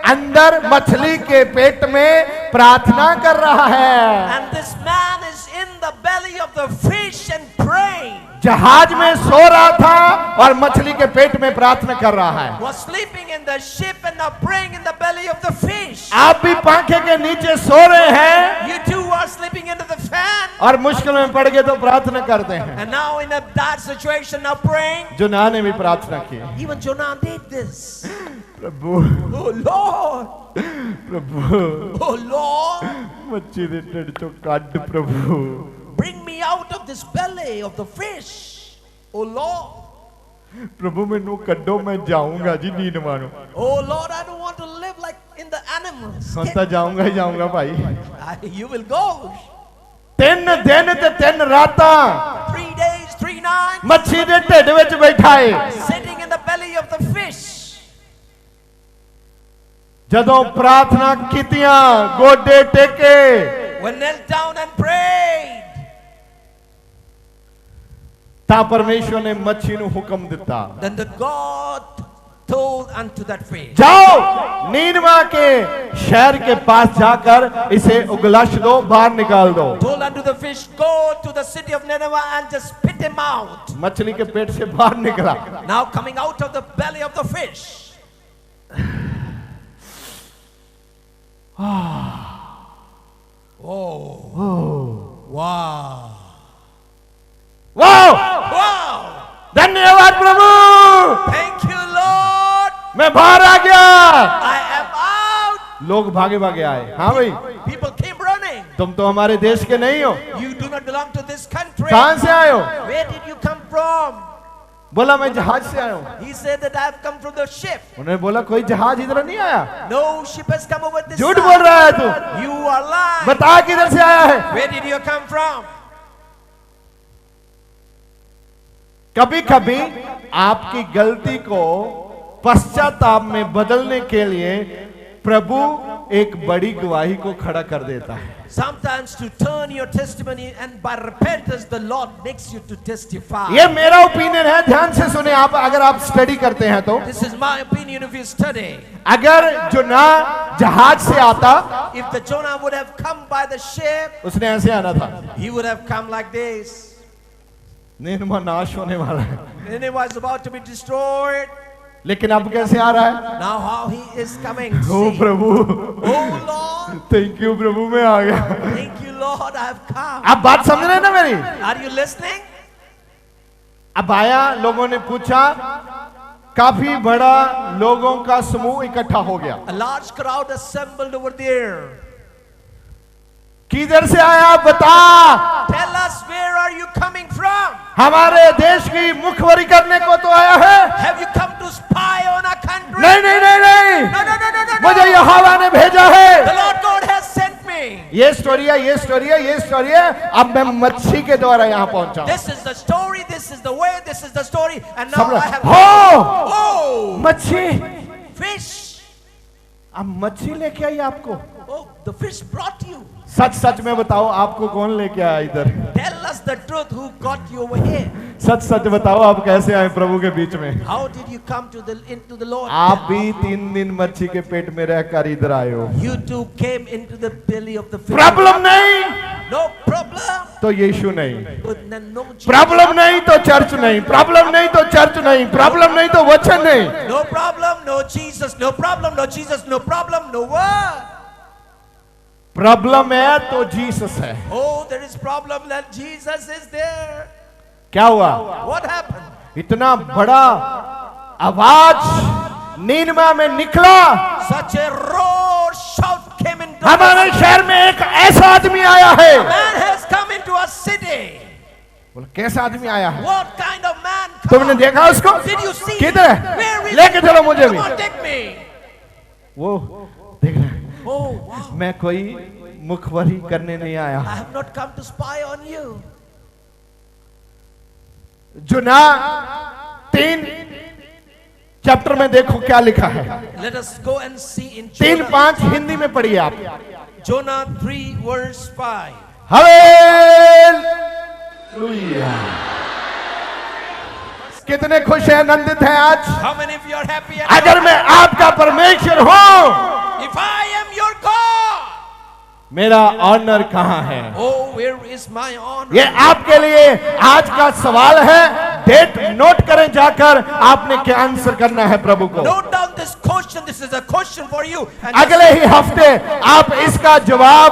अंदर मछली के पेट में प्रार्थना कर रहा है। And this man is in the belly of the fish and praying. जहाज में सो रहा था और मछली के पेट में प्रार्थना कर रहा है। Was sleeping in the ship and now praying in the belly of the fish. आप भी पंखे के नीचे सो रहे हैं You too are sleeping under the fan. और मुश्किल में पड़ गए तो प्रार्थना करते हैं। And now in a bad situation, now praying. जुना ने भी प्रार्थना की, Even Jonah did this. Prabhu Oh Lord, Prabhu oh Lord, मच्छी दे ढिड चों ਕੱਢ प्रभु, bring me out of this belly of the fish. Oh Lord, प्रभु मैनू ਕੱਢੋ, मैं जाऊंगा जी नीनवा ਨੂੰ। oh Lord, I don't want to live like in the animals. ਹੁਣ ਤਾਂ जाऊंगा ही जाऊंगा भाई। You will go. 3 दिन ਤੇ 3 ਰਾਤਾਂ 3 days, 3 nights, ਮੱਛੀ ਦੇ ਢਿੱਡ ਵਿੱਚ ਬੈਠਾ ਹੈ। sitting in the belly of the fish. ਜਦੋਂ ਪ੍ਰਾਰਥਨਾ ਕੀਤੀਆਂ, ਗੋਡੇ ਟੇਕੇ, When knelt down and prayed, ਤਾਂ ਪਰਮੇਸ਼ਵਰ ਨੇ ਮੱਛੀ ਨੂੰ ਹੁਕਮ ਦਿੱਤਾ, then the God told unto that fish, जाओ नीनवा के शहर के पास जाकर इसे उगलश दो, बाहर निकाल दो। told unto the fish, go to the city of Nineveh and just spit him out. मछली के पेट से बाहर निकला। Now coming out of the belly of the fish. Oh. Wow. वाह, Wow. धन्यवाद प्रभु, Thank you, Lord. मैं बाहर आ गया। I am out. लोग भागे भागे आए, हाँ भाई People came running. तुम तो हमारे देश के नहीं हो, You do not belong to this country. कहां से आए हो? Where did you come from? बोला मैं जहाज से आया हूं। He said that I have come from the ship. उन्होंने बोला कोई जहाज इधर नहीं आया, No ship has come over this झूठ side. बोल रहा है तू, You are lying. बता किधर से आया है। Where did you come from? कभी कभी आपकी गलती को पश्चाताप में बदलने के लिए प्रभु एक बड़ी गवाही को खड़ा कर देता है। Sometimes to turn your testimony and by repentance the Lord makes you to testify. ये मेरा ओपिनियन है, ध्यान से सुने आप, अगर आप स्टडी करते हैं तो। This is my opinion if you study. अगर जो ना जहाज से आता, If the Jonah would have come by the ship, उसने ऐसे आना था, he would have come like this. निन्मा नाश होने वाला है, Nineveh was about to be destroyed. लेकिन अब कैसे आ रहा है? Now how he is coming. Oh See. प्रभु, Oh Lord, थैंक यू प्रभु, मैं आ गया। thank you Lord, I have come. आप बात समझ रहे हैं ना मेरी? Are you listening? अब आया, लोगों ने पूछा, काफी बड़ा लोगों का समूह इकट्ठा हो गया। A large crowd assembled over there. किधर से आया बता, Tell us, where are you coming from? हमारे देश की मुखबरी करने को तो आया है। Have you come to spy on our country? नहीं नहीं नहीं नहीं, No, no, no, no, no, मुझे no. यहोवा ने भेजा है। The Lord God has sent me. ये स्टोरी है, ये स्टोरी है, ये स्टोरी है। अब मैं मच्छी के द्वारा यहाँ पहुंचा। This is the story, this is the way, this is the story, and now सब I have. हो Oh, मच्छी, fish. अब मच्छी लेके आई आपको। Oh, the fish brought you. सच सच में बताओ, आपको कौन लेके आया इधर? Tell us the truth, who got you over here? सच सच बताओ, आप कैसे आए प्रभु के बीच में? How did you come to into the Lord? आप भी 3 दिन मच्छी के पेट में रहकर इधर आए हो। You too came into the belly of the fish. Problem नहीं No problem. तो यीशु नहीं, But then no Jesus. Problem नहीं तो चर्च नहीं, प्रॉब्लम नहीं तो चर्च नहीं, प्रॉब्लम नहीं तो वचन नहीं। No problem, no Jesus. No problem, no Jesus. No problem, no word. Problem है तो जीसस है। Oh, there is problem that Jesus is there. क्या हुआ? What happened? इतना बड़ा आवाज नीनमा में निकला, Such a roar, shout came into हमारे शहर में एक ऐसा आदमी आया है। Man has come into our city. बोला कैसा आदमी आया है? What kind of man? तुमने देखा उसको? Did you see? किधर है? Where is लेके चलो मुझे Come भी। on, take me. वो देख रहा है, Oh, wow. मैं कोई मुखबरी करने नहीं आया। I have not come to spy on you. जुना 3 चैप्टर में देखो क्या लिखा है। Let us go and see in 3-5 Hindi में पढ़िए आप। Jonah 3 verse 5. हालेलुया। कितने खुश हैं, आनंदित हैं आज? How many of you are happy? And अगर मैं आपका परमेश्वर हूं, if I am your God, मेरा ऑनर कहां है? oh, where is my honor? ये आपके लिए आज का सवाल है। डेट नोट करें जाकर, आपने क्या आंसर करना है प्रभु को। Note down this question. This is a question for you. And अगले ही हफ्ते आप इसका जवाब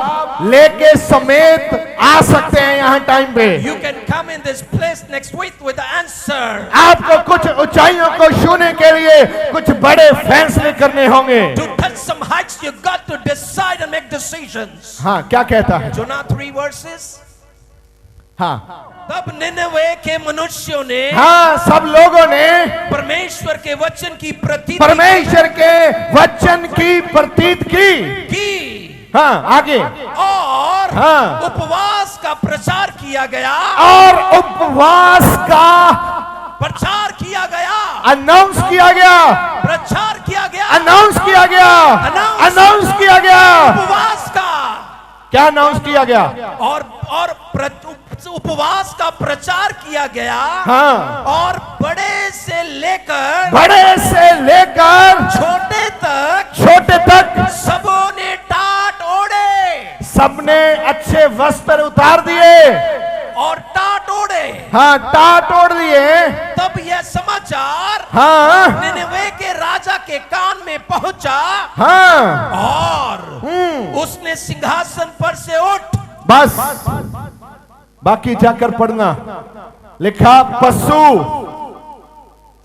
लेके समेत आ सकते हैं यहाँ टाइम पे। you can come in this place next week with the answer. आपको कुछ ऊंचाइयों को छूने के लिए कुछ बड़े फैसले करने होंगे। To touch some heights, you got to decide and make decisions. हाँ, क्या कहता है? Jonah 3 verses. हाँ तब निनवे के मनुष्यों ने हाँ, सब लोगों ने परमेश्वर के वचन की प्रतीति परमेश्वर के वचन की प्रतीत की हाँ, आगे और हाँ। उपवास का प्रचार किया गया। और उपवास का प्रचार किया गया। अनाउंस किया गया। प्रचार किया गया। अनाउंस किया गया। अनाउंस किया गया। उपवास का क्या अनाउंस किया गया? और उपवास का प्रचार किया गया। हाँ, और बड़े से लेकर छोटे तक सबों ने टाट ओढ़े। सबने अच्छे वस्त्र उतार दिए और टाट ओढ़े। हाँ, टाट ओढ़ दिए। तब यह समाचार हाँ निनवे के राजा के कान में पहुंचा। हाँ, और उसने सिंहासन पर से उठ। बस बाकी जाकर पढ़ना। लिखा, पशु,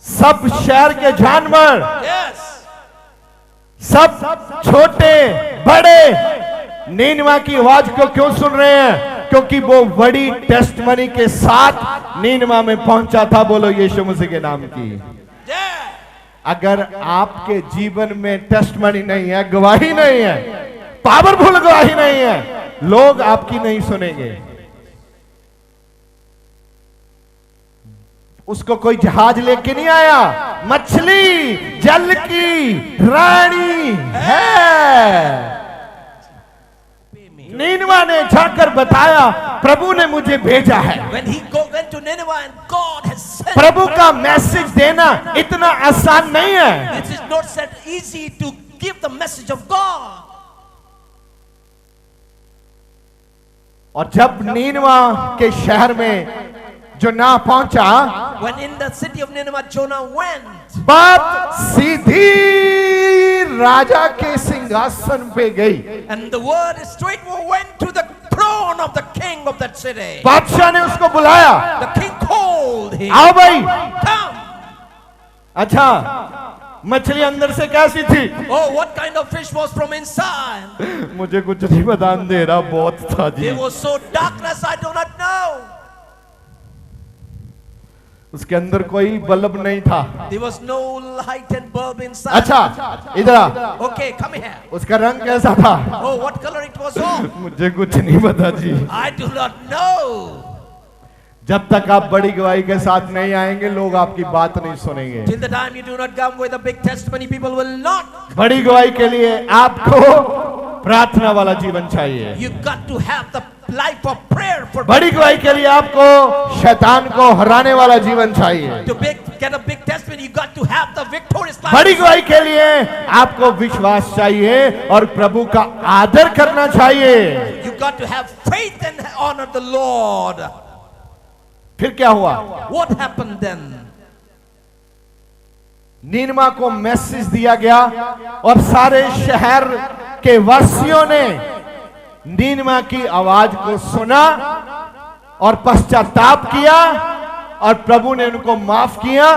सब शहर के जानवर, यस, सब छोटे बड़े नीनवा की आवाज को क्यों सुन रहे हैं? क्योंकि वो बड़ी टेस्टमनी के साथ नीनवा में पहुंचा था। बोलो यीशु मसीह के नाम की। अगर आपके जीवन में टेस्टमनी नहीं है, गवाही नहीं है, पावरफुल गवाही नहीं है, लोग आपकी नहीं सुनेंगे। उसको कोई जहाज लेके नहीं आया, मछली जल की रानी है। नीनवा ने जाकर बताया, प्रभु ने मुझे भेजा है। When he went to Nineveh and God has sent प्रभु का मैसेज देना इतना आसान नहीं है। It is not so easy to give the message of God. और जब नीनवा के शहर में जो ना पहुंचा, When in the city of Nineveh Jonah went, बात सीधी राजा के सिंहासन पे गई। and the word straight went to the throne of the king of that city. बादशाह ने उसको बुलाया, The king called him. आओ भाई। Come. अच्छा, मछली अंदर से कैसी थी? Oh, what kind of fish was from inside? मुझे कुछ नहीं बता, अंधेरा बहुत था जी। There was so darkness, I do not know. उसके अंदर कोई बल्ब नहीं था। There was no light and bulb inside. अच्छा, इधर आ। Okay, come here. उसका रंग कैसा था? Oh, what color it was of? मुझे कुछ नहीं पता जी। I do not know. जब तक आप बड़ी गवाही के साथ नहीं आएंगे, लोग आपकी बात नहीं सुनेंगे। Till the time you do not come with a big testimony, people will not. बड़ी गवाही के लिए आपको प्रार्थना वाला जीवन चाहिए। You got to have the life of prayer for. बड़ी गवाही के लिए आपको शैतान को हराने वाला जीवन चाहिए। To get a big testimony, you got to have the victorious life. बड़ी गवाही के लिए आपको विश्वास चाहिए और प्रभु का आदर करना चाहिए। You got to have faith and honor the Lord. फिर क्या हुआ? What happened then? नीनवा को मैसेज दिया गया और सारे शहर के वासियों ने नीनवा की आवाज को सुना और पश्चाताप किया और प्रभु ने उनको माफ किया।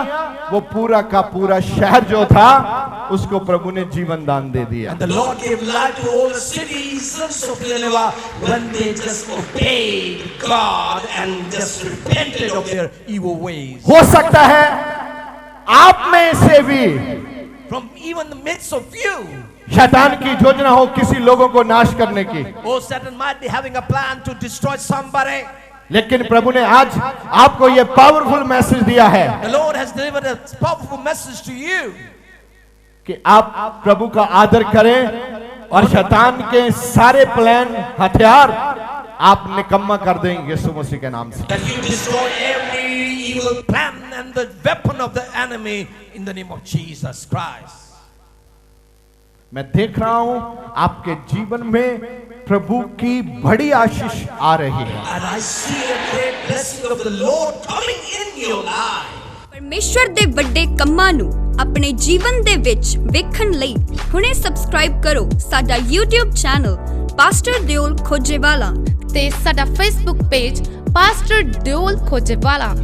वो पूरा का पूरा शहर जो था, उसको प्रभु ने जीवन दान दे दिया। And the Lord gave life to all the citizens of Nineveh when they just obeyed God and just repented of their evil ways. हो सकता है आप में से भी From even the midst of you, शैतान की योजना हो किसी लोगों को नाश करने की, oh, Satan might be having a plan to destroy somebody. लेकिन प्रभु ने आज आपको यह पावरफुल मैसेज दिया है The Lord has delivered a powerful message to you. कि आप प्रभु का आदर करें और शैतान के सारे प्लान, हथियार आप निकम्मा कर देंगे यीशु मसीह के नाम से। That you destroy every evil plan and the weapon of the enemy in the name of Jesus Christ. मैं देख रहा हूं आपके जीवन में प्रभु की बड़ी आशीष आ रही है। And I see a great blessing of the Lord coming in your life. ਪਰਮੇਸ਼ਵਰ ਦੇ ਵੱਡੇ ਕੰਮਾਂ ਨੂੰ ਆਪਣੇ ਜੀਵਨ ਦੇ ਵਿੱਚ ਵੇਖਣ ਲਈ ਹੁਣੇ ਸਬਸਕ੍ਰਾਈਬ ਕਰੋ ਸਾਡਾ YouTube ਚੈਨਲ ਪਾਸਟਰ ਦਿਓਲ ਖੋਜੇਵਾਲਾ ਤੇ ਸਾਡਾ Facebook ਪੇਜ ਪਾਸਟਰ ਦਿਓਲ ਖੋਜੇਵਾਲਾ।